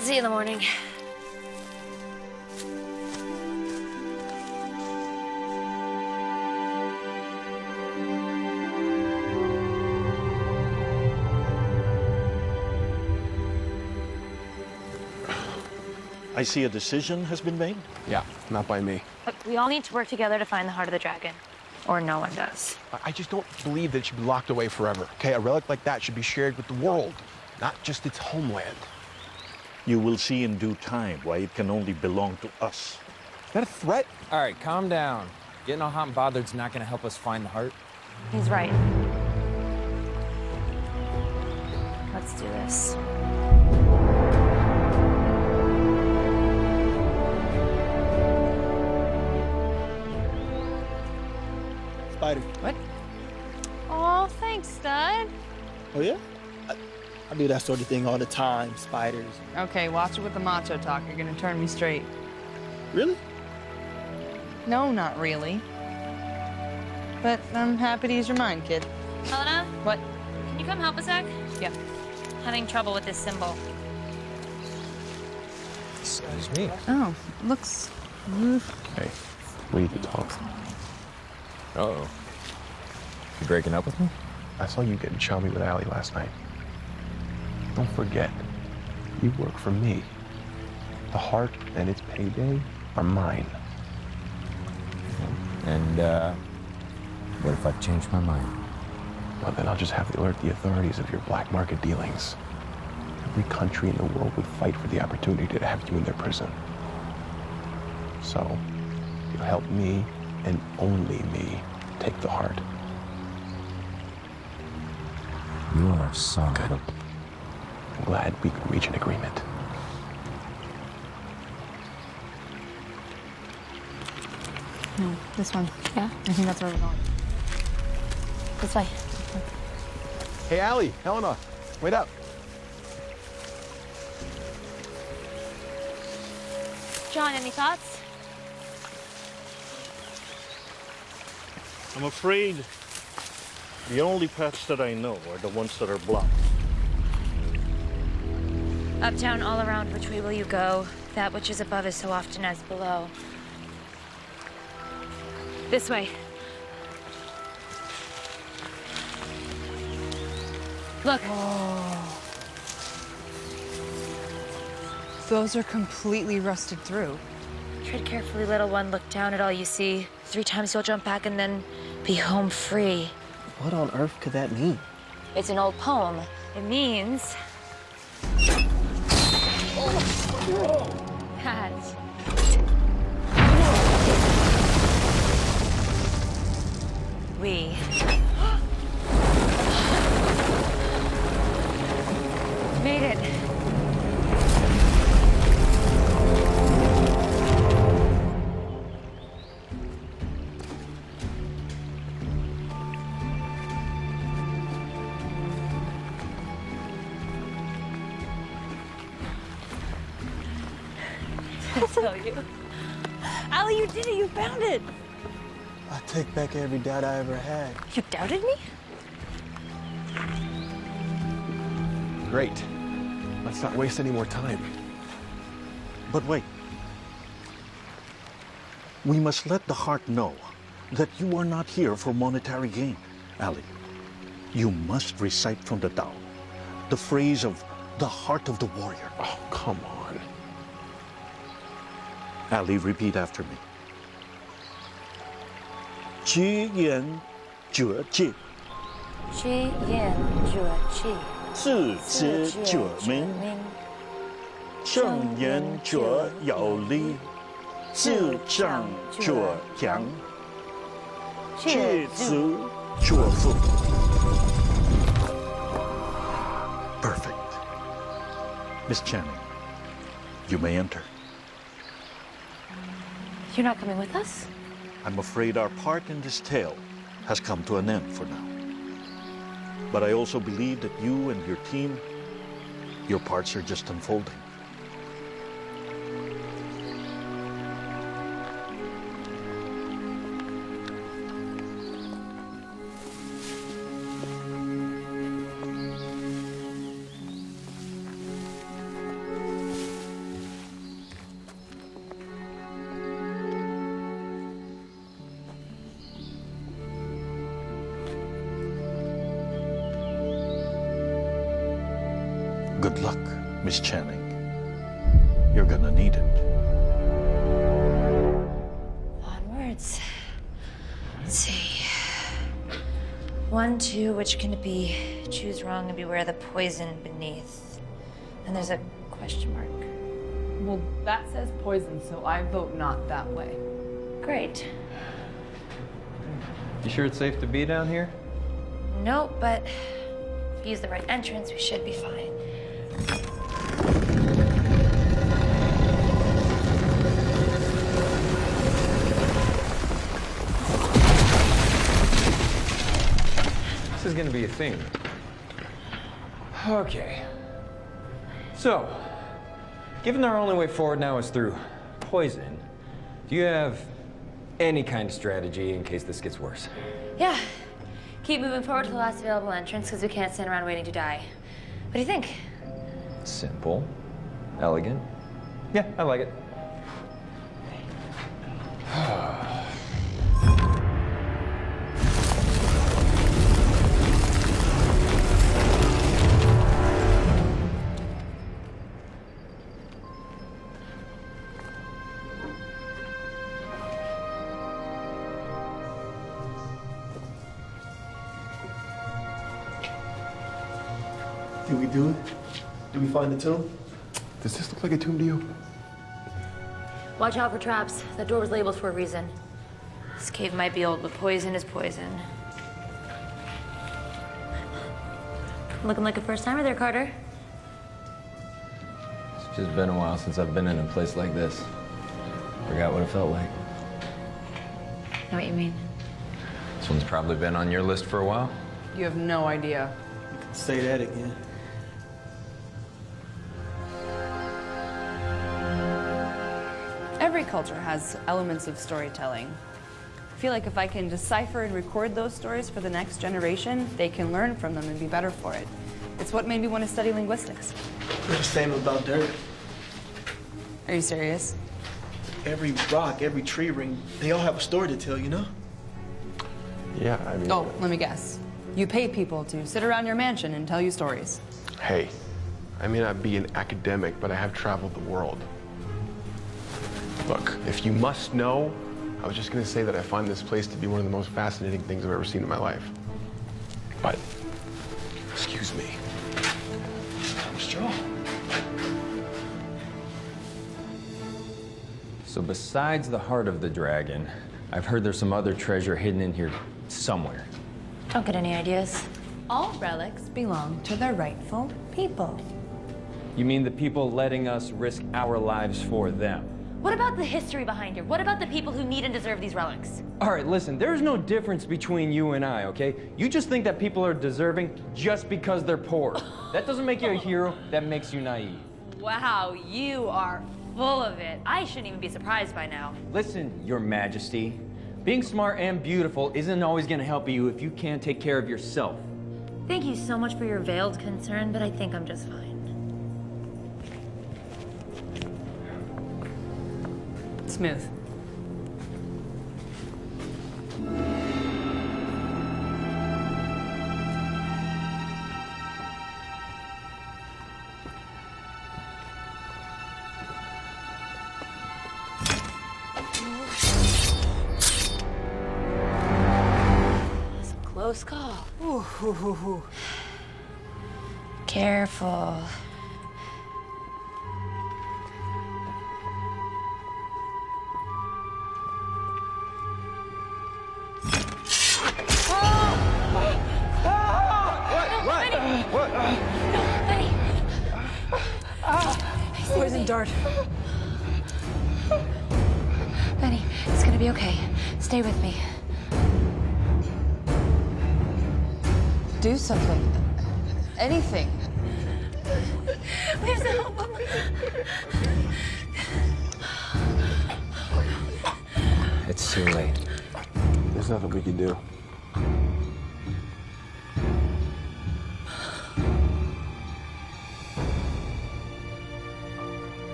See you in the morning.
I see a decision has been made?
Yeah, not by me.
Look, we all need to work together to find the heart of the dragon, or no one does.
I just don't believe that it should be locked away forever, okay? A relic like that should be shared with the world, not just its homeland.
You will see in due time why it can only belong to us.
Is that a threat?
All right, calm down. Getting all hot and bothered's not gonna help us find the heart.
He's right. Let's do this.
Spider.
What? Oh, thanks, Stud.
Oh, yeah? I do that sort of thing all the time, spiders.
Okay, watch it with the macho talk. You're gonna turn me straight.
Really?
No, not really. But I'm happy to use your mind, kid.
Helena?
What?
Can you come help a sec?
Yeah.
Having trouble with this symbol.
Excuse me.
Oh, looks...
Hey, we need to talk.
Uh-oh. You breaking up with me?
I saw you getting chummy with Allie last night. Don't forget, you work for me. The heart and its payday are mine.
And, what if I change my mind?
Well, then I'll just have to alert the authorities of your black market dealings. Every country in the world would fight for the opportunity to have you in their prison. So, you'll help me, and only me, take the heart.
You are so good.
I'm glad we could reach an agreement.
No, this one.
Yeah?
I think that's where we're going.
This way.
Hey, Allie, Helena, wait up.
John, any thoughts?
I'm afraid the only paths that I know are the ones that are blocked.
Uptown, all around, which way will you go? That which is above is so often as below. This way. Look.
Oh. Those are completely rusted through.
Tread carefully, little one. Look down at all you see. 3 times you'll jump back and then be home free.
What on earth could that mean?
It's an old poem. It means that we made it. I tell you.
Allie, you did it! You found it!
I take back every doubt I ever had.
You doubted me?
Great. Let's not waste any more time.
But wait. We must let the heart know that you are not here for monetary gain. Ali, you must recite from the Tao the phrase of the heart of the warrior.
Oh, come on.
Ali, repeat after me. 居延者戒，
居延者戒，
自知者明，正言者有理，自障者强，戒足者富。Perfect. Miss Channing, you may enter.
You're not coming with us?
I'm afraid our part in this tale has come to an end for now. But I also believe that you and your team, your parts are just unfolding. Good luck, Miss Channing. You're gonna need it.
Onwards. Let's see. 1, 2, which can it be? Choose wrong and beware the poison beneath. And there's a question mark.
Well, that says poison, so I vote not that way.
Great.
You sure it's safe to be down here?
Nope, but if we use the right entrance, we should be fine.
This is gonna be a thing. Okay. So, given our only way forward now is through poison, do you have any kind of strategy in case this gets worse?
Yeah. Keep moving forward to the last available entrance because we can't stand around waiting to die. What do you think?
Simple. Elegant. Yeah, I like it.
Did we do it? Did we find the tomb?
Does this look like a tomb to you?
Watch out for traps. That door was labeled for a reason. This cave might be old, but poison is poison. Looking like a first-timer there, Carter.
It's just been a while since I've been in a place like this. Forgot what it felt like.
I know what you mean.
This one's probably been on your list for a while.
You have no idea.
Say that again.
Every culture has elements of storytelling. I feel like if I can decipher and record those stories for the next generation, they can learn from them and be better for it. It's what made me want to study linguistics.
They're the same about dirt.
Are you serious?
Every rock, every tree ring, they all have a story to tell, you know?
Yeah, I mean...
Oh, let me guess. You pay people to sit around your mansion and tell you stories.
Hey, I may not be an academic, but I have traveled the world. Look, if you must know, I was just gonna say that I find this place to be one of the most fascinating things I've ever seen in my life. But, excuse me. I'm strong.
So besides the heart of the dragon, I've heard there's some other treasure hidden in here somewhere.
Don't get any ideas.
All relics belong to their rightful people.
You mean the people letting us risk our lives for them?
What about the history behind it? What about the people who need and deserve these relics?
All right, listen, there's no difference between you and I, okay? You just think that people are deserving just because they're poor. That doesn't make you a hero, that makes you naive.
Wow, you are full of it. I shouldn't even be surprised by now.
Listen, Your Majesty, being smart and beautiful isn't always gonna help you if you can't take care of yourself.
Thank you so much for your veiled concern, but I think I'm just fine.
Smooth.
skull. Careful.
What?
Benny.
Poison dart.
Benny, it's gonna be okay. Stay with me.
Do something. Anything.
We have to help him.
It's too late.
There's nothing we can do.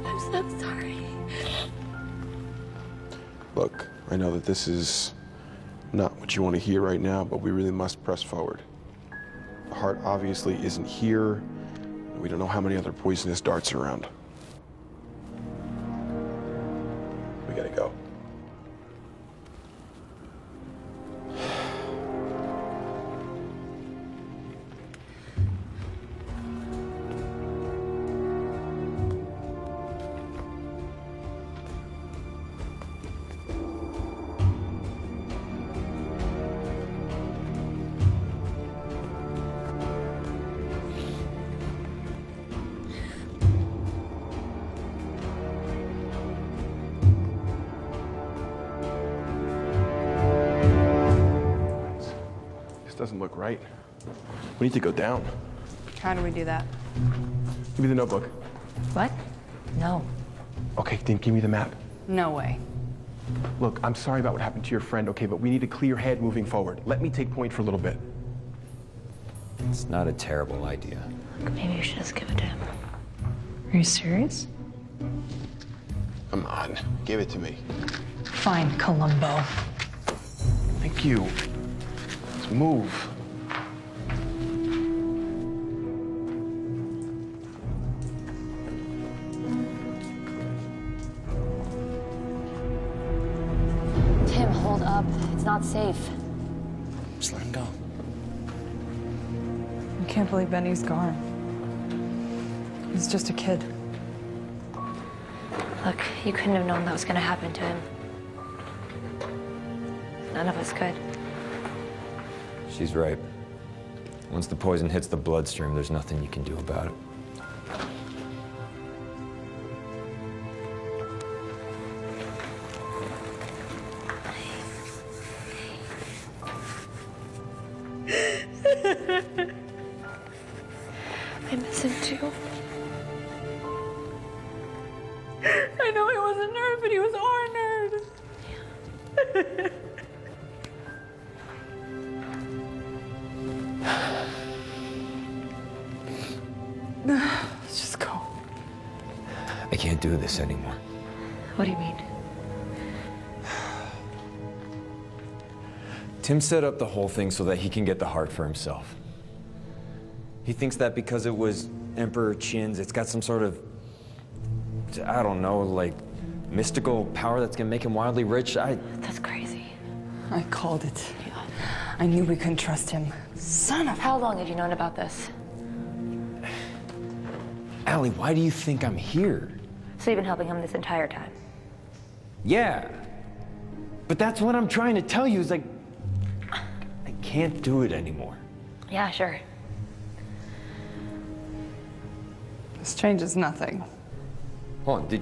I'm so sorry.
Look, I know that this is not what you want to hear right now, but we really must press forward. The heart obviously isn't here, and we don't know how many other poisonous darts are around. We gotta go. Doesn't look right. We need to go down.
How do we do that?
Give me the notebook.
What? No.
Okay, then give me the map.
No way.
Look, I'm sorry about what happened to your friend, okay, but we need a clear head moving forward. Let me take point for a little bit.
It's not a terrible idea.
Maybe you should just give it to him.
Are you serious?
Come on, give it to me.
Fine, Columbo.
Thank you. Let's move.
Tim, hold up. It's not safe.
Just let him go.
I can't believe Benny's gone. He's just a kid.
Look, you couldn't have known that was gonna happen to him. None of us could.
She's right. Once the poison hits the bloodstream, there's nothing you can do about it.
I miss him too.
I know he was a nerd, but he was our nerd. Let's just go.
I can't do this anymore.
What do you mean?
Tim set up the whole thing so that he can get the heart for himself. He thinks that because it was Emperor Qin's, it's got some sort of, I don't know, like, mystical power that's gonna make him wildly rich.
That's crazy.
I called it. I knew we couldn't trust him. Son of...
How long have you known about this?
Allie, why do you think I'm here?
So you've been helping him this entire time?
Yeah. But that's what I'm trying to tell you is like, I can't do it anymore.
Yeah, sure.
This changes nothing.
Hold on,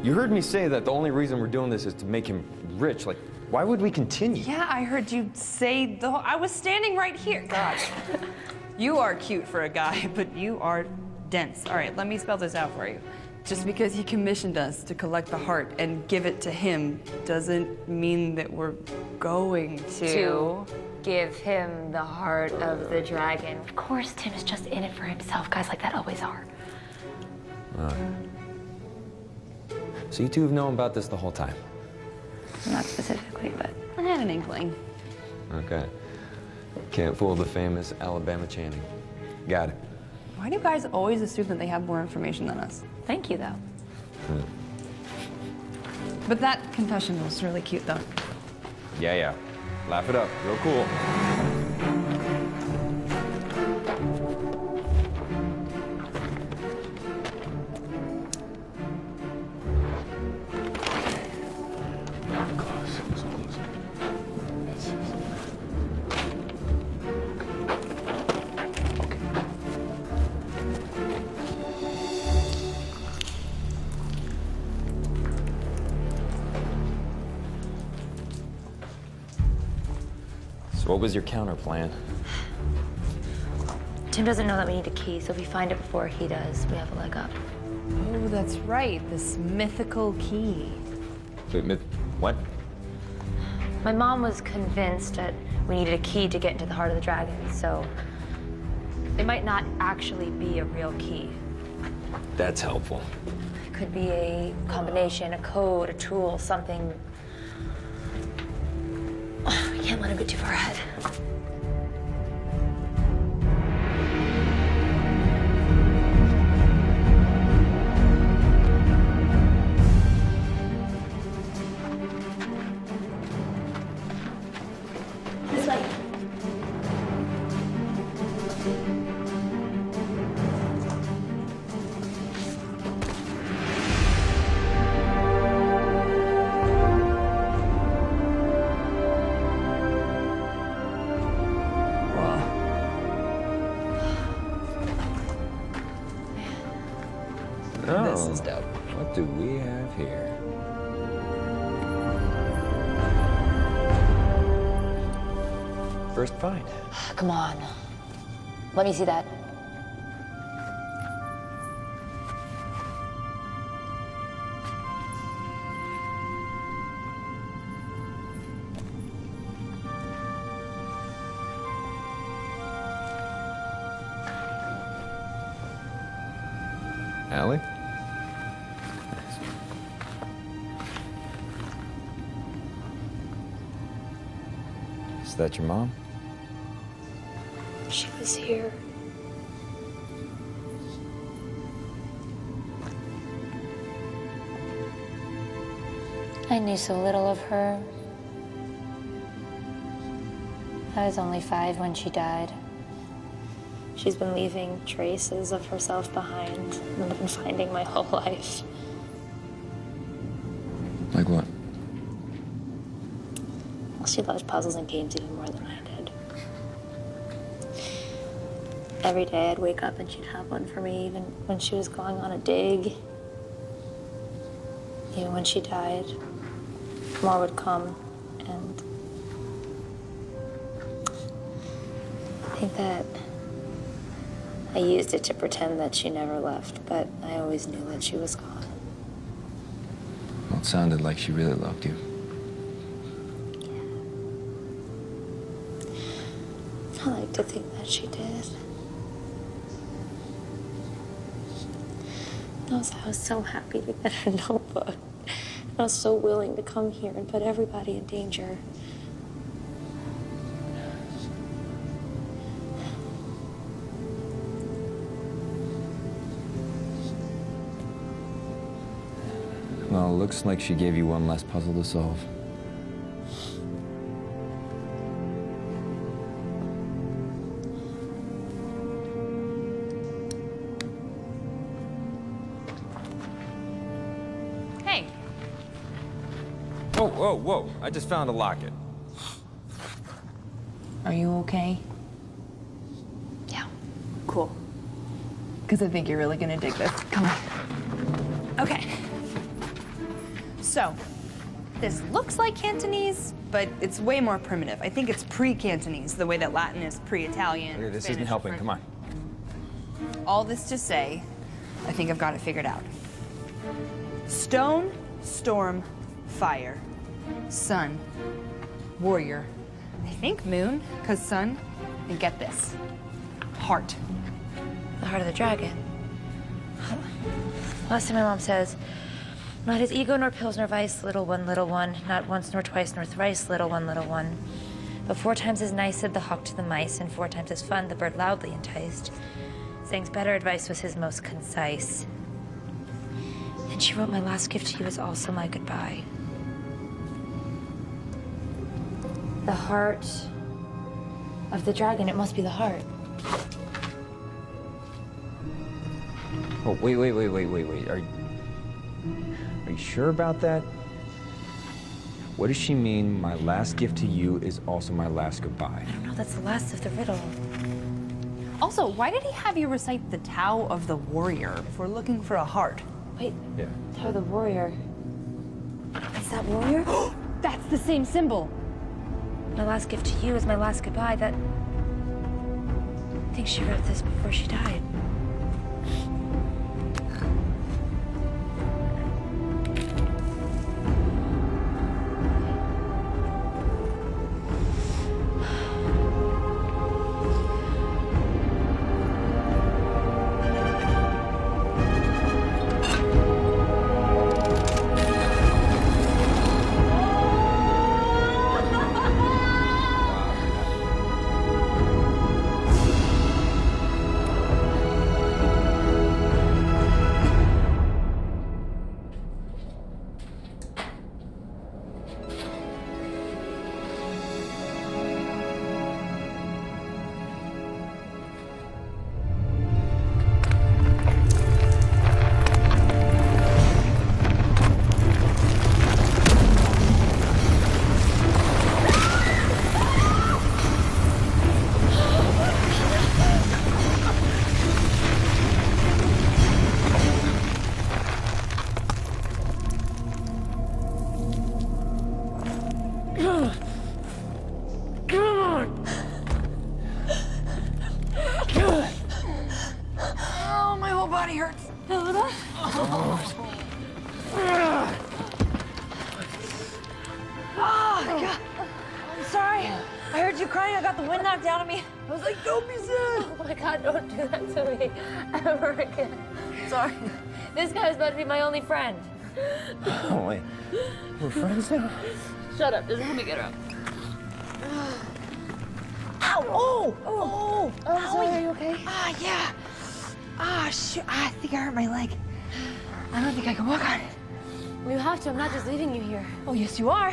you heard me say that the only reason we're doing this is to make him rich. Like, why would we continue?
Yeah, I heard you say the whole... I was standing right here. Gosh. You are cute for a guy, but you are dense. All right, let me spell this out for you. Just because he commissioned us to collect the heart and give it to him doesn't mean that we're going
To give him the heart of the dragon. Of course, Tim is just in it for himself. Guys like that always are.
So you two have known about this the whole time?
Not specifically, but
I had an inkling.
Okay. Can't fool the famous Alabama Channing. Got it.
Why do guys always assume that they have more information than us?
thank you, though.
But that confession was really cute, though.
Yeah. Laugh it up. Real cool. What was your counter plan?
Tim doesn't know that we need a key, so if we find it before he does, we have a leg up.
Oh, that's right. This mythical key.
Wait, what?
My mom was convinced that we needed a key to get into the heart of the dragon, so it might not actually be a real key.
That's helpful.
It could be a combination, a code, a tool, something. I can't let him get too far ahead. This way.
This is dope.
What do we have here? First find.
Come on. Let me see that.
Allie? Is that your mom?
She was here. I knew so little of her. I was only 5 when she died. She's been leaving traces of herself behind and I've been finding my whole life.
Like what?
Well, she loves puzzles and games even more than I did. Every day I'd wake up and she'd have one for me, even when she was going on a dig. Even when she died, more would come, and I think that I used it to pretend that she never left, but I always knew that she was gone.
Well, it sounded like she really loved you.
I like to think that she did. I was so happy to get her notebook. I was so willing to come here and put everybody in danger.
Well, it looks like she gave you one less puzzle to solve.
Hey.
Whoa. I just found a locket.
Are you okay?
Yeah.
Cool. Because I think you're really gonna dig this. Come on. Okay. So, this looks like Cantonese, but it's way more primitive. I think it's pre-Cantonese, the way that Latin is pre-Italian.
Okay, this
Spanish,
isn't helping.
French.
Come on.
All this to say, I think I've got it figured out. Stone, storm, fire. Sun, warrior. I think moon, because sun. And get this, heart.
The heart of the dragon. Last time my mom says, not his ego nor pills nor vice, little one, not once nor twice nor thrice, little one. But 4 times as nice said the hawk to the mice, and 4 times as fun the bird loudly enticed. Saying's better advice was his most concise. And she wrote, "My last gift to you is also my goodbye." The heart of the dragon. It must be the heart.
Oh, wait. Are you sure about that? What does she mean, my last gift to you is also my last goodbye?
I don't know, that's the last of the riddle.
Also, why did he have you recite the Tao of the Warrior if we're looking for a heart?
Wait,
Yeah.
Tao the warrior. Is that warrior?
That's the same symbol.
My last gift to you is my last goodbye. That... I think she wrote this before she died.
Oh, my whole body hurts. Oh, God. I'm sorry. I heard you crying. I got the wind knocked out of me. I was like, don't be sad.
Oh my God, don't do that to me ever again.
Sorry.
This guy was about to be my only friend.
Oh, wait. We're friends now?
Shut up, just let me get her up.
Ow! Oh! Oh!
I'm sorry, are you okay?
Ah, yeah. Ah, shoot. I think I hurt my leg. I don't think I can walk on it.
Well, you have to. I'm not just leaving you here.
Oh, yes, you are.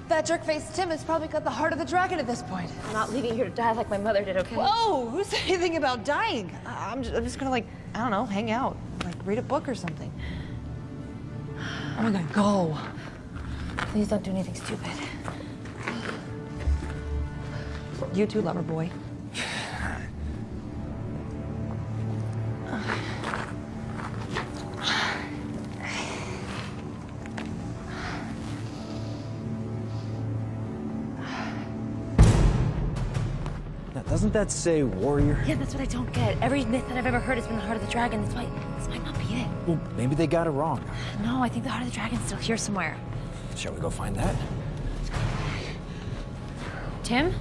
That jerk-faced Tim has probably got the heart of the dragon at this point.
I'm not leaving you here to die like my mother did, okay?
Whoa! Who said anything about dying? I'm just gonna, like, I don't know, hang out. Like, read a book or something. I'm gonna go.
Please don't do anything stupid.
You too, lover boy.
Now, doesn't that say warrior?
Yeah, that's what I don't get. Every myth that I've ever heard has been the heart of the dragon. This might not be it.
Well, maybe they got it wrong.
No, I think the heart of the dragon's still here somewhere.
Shall we go find that?
Tim?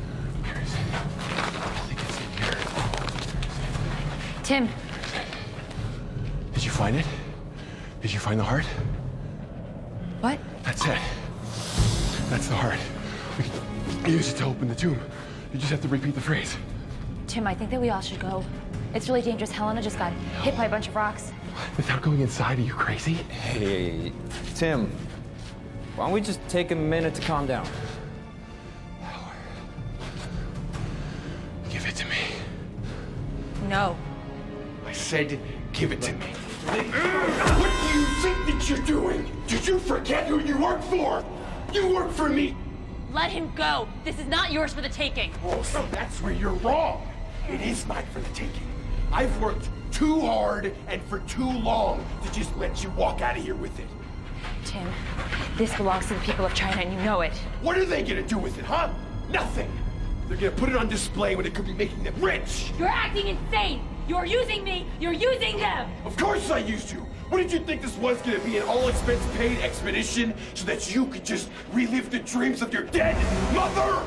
Tim.
Did you find it? Did you find the heart?
What?
That's it. That's the heart. We can use it to open the tomb. You just have to repeat the phrase.
Tim, I think that we all should go. It's really dangerous. Helena just got hit by a bunch of rocks.
Without going inside, are you crazy?
Hey, Tim, why don't we just take a minute to calm down?
Give it to me.
No.
I said, give it to me. What do you think that you're doing? Did you forget who you work for? You work for me.
Let him go. This is not yours for the taking.
Oh, so that's where you're wrong. It is mine for the taking. I've worked too hard and for too long to just let you walk out of here with it.
Tim, this belongs to the people of China, and you know it.
What are they gonna do with it, huh? Nothing. They're gonna put it on display when it could be making them rich.
You're acting insane. You're using me. You're using them.
Of course I used you. What did you think this was gonna be, an all-expense-paid expedition so that you could just relive the dreams of your dead mother?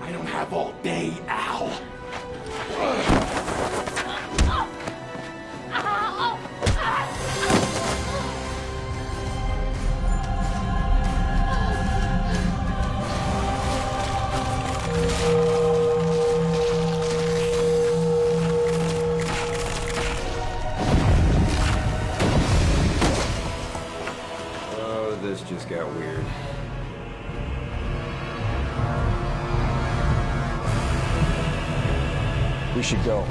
I don't have all day, Al.
got weird.
We should go.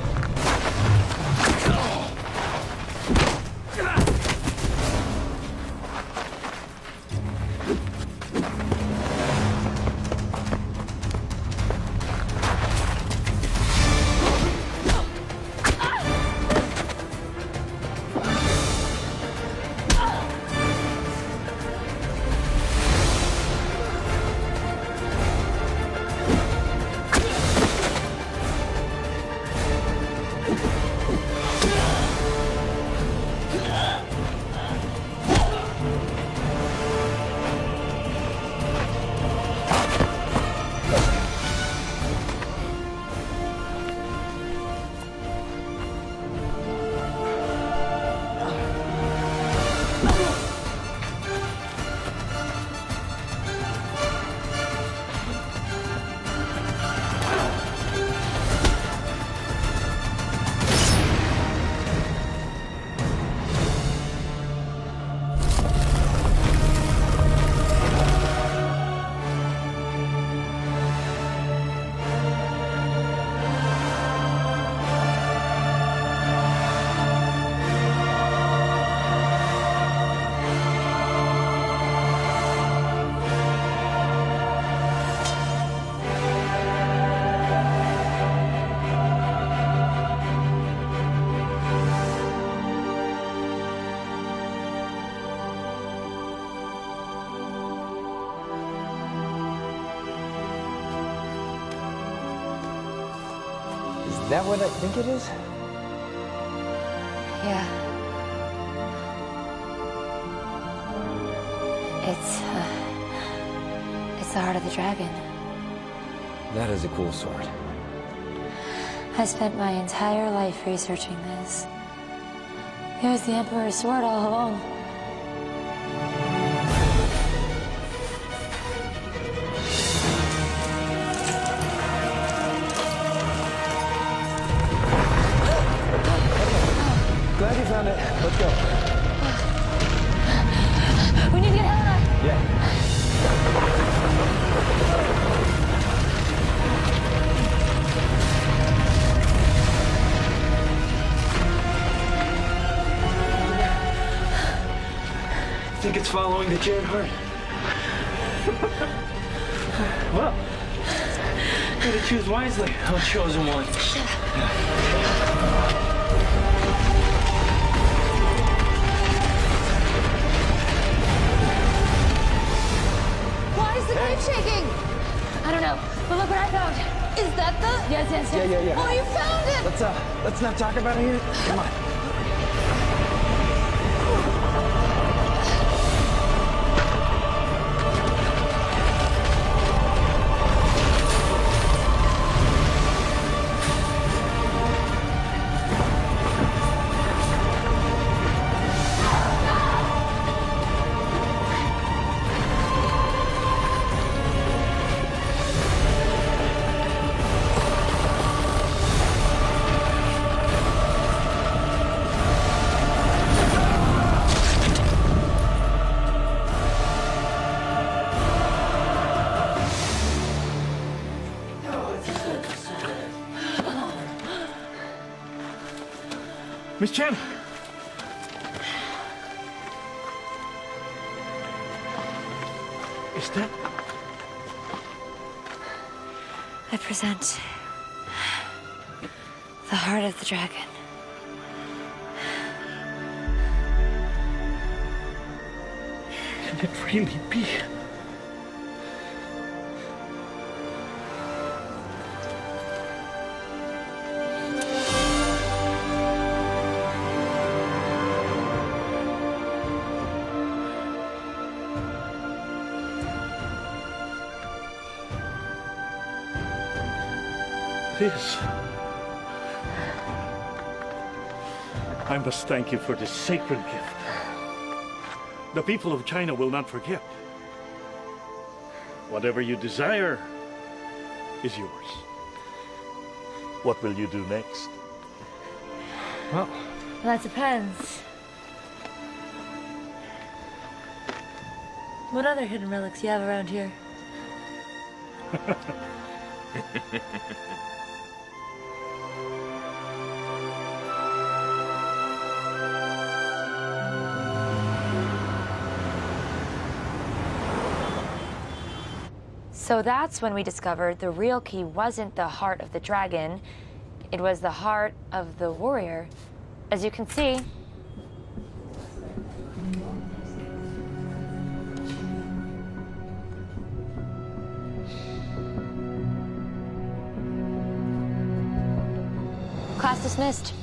Is that what I think it is?
Yeah. It's the heart of the dragon.
That is a cool sword.
I spent my entire life researching this. It was the Emperor's sword all along.
Glad you found it. Let's go.
We need to get Helena!
Yeah.
I think it's following the Jared heart. Well, gotta choose wisely. I'll chosen one.
Why is the cave shaking?
I don't know, but look what I found.
Is that the?
Yes.
Yeah.
Oh, you found it!
Let's not talk about it here. Come on.
Miss Chen! Is that...
I present the heart of the dragon.
Can it really be? This. I must thank you for this sacred gift. The people of China will not forget. Whatever you desire is yours. What will you do next?
Well,
That depends.
What other hidden relics you have around here?
So that's when we discovered the real key wasn't the heart of the dragon, it was the heart of the warrior. As you can see, class dismissed.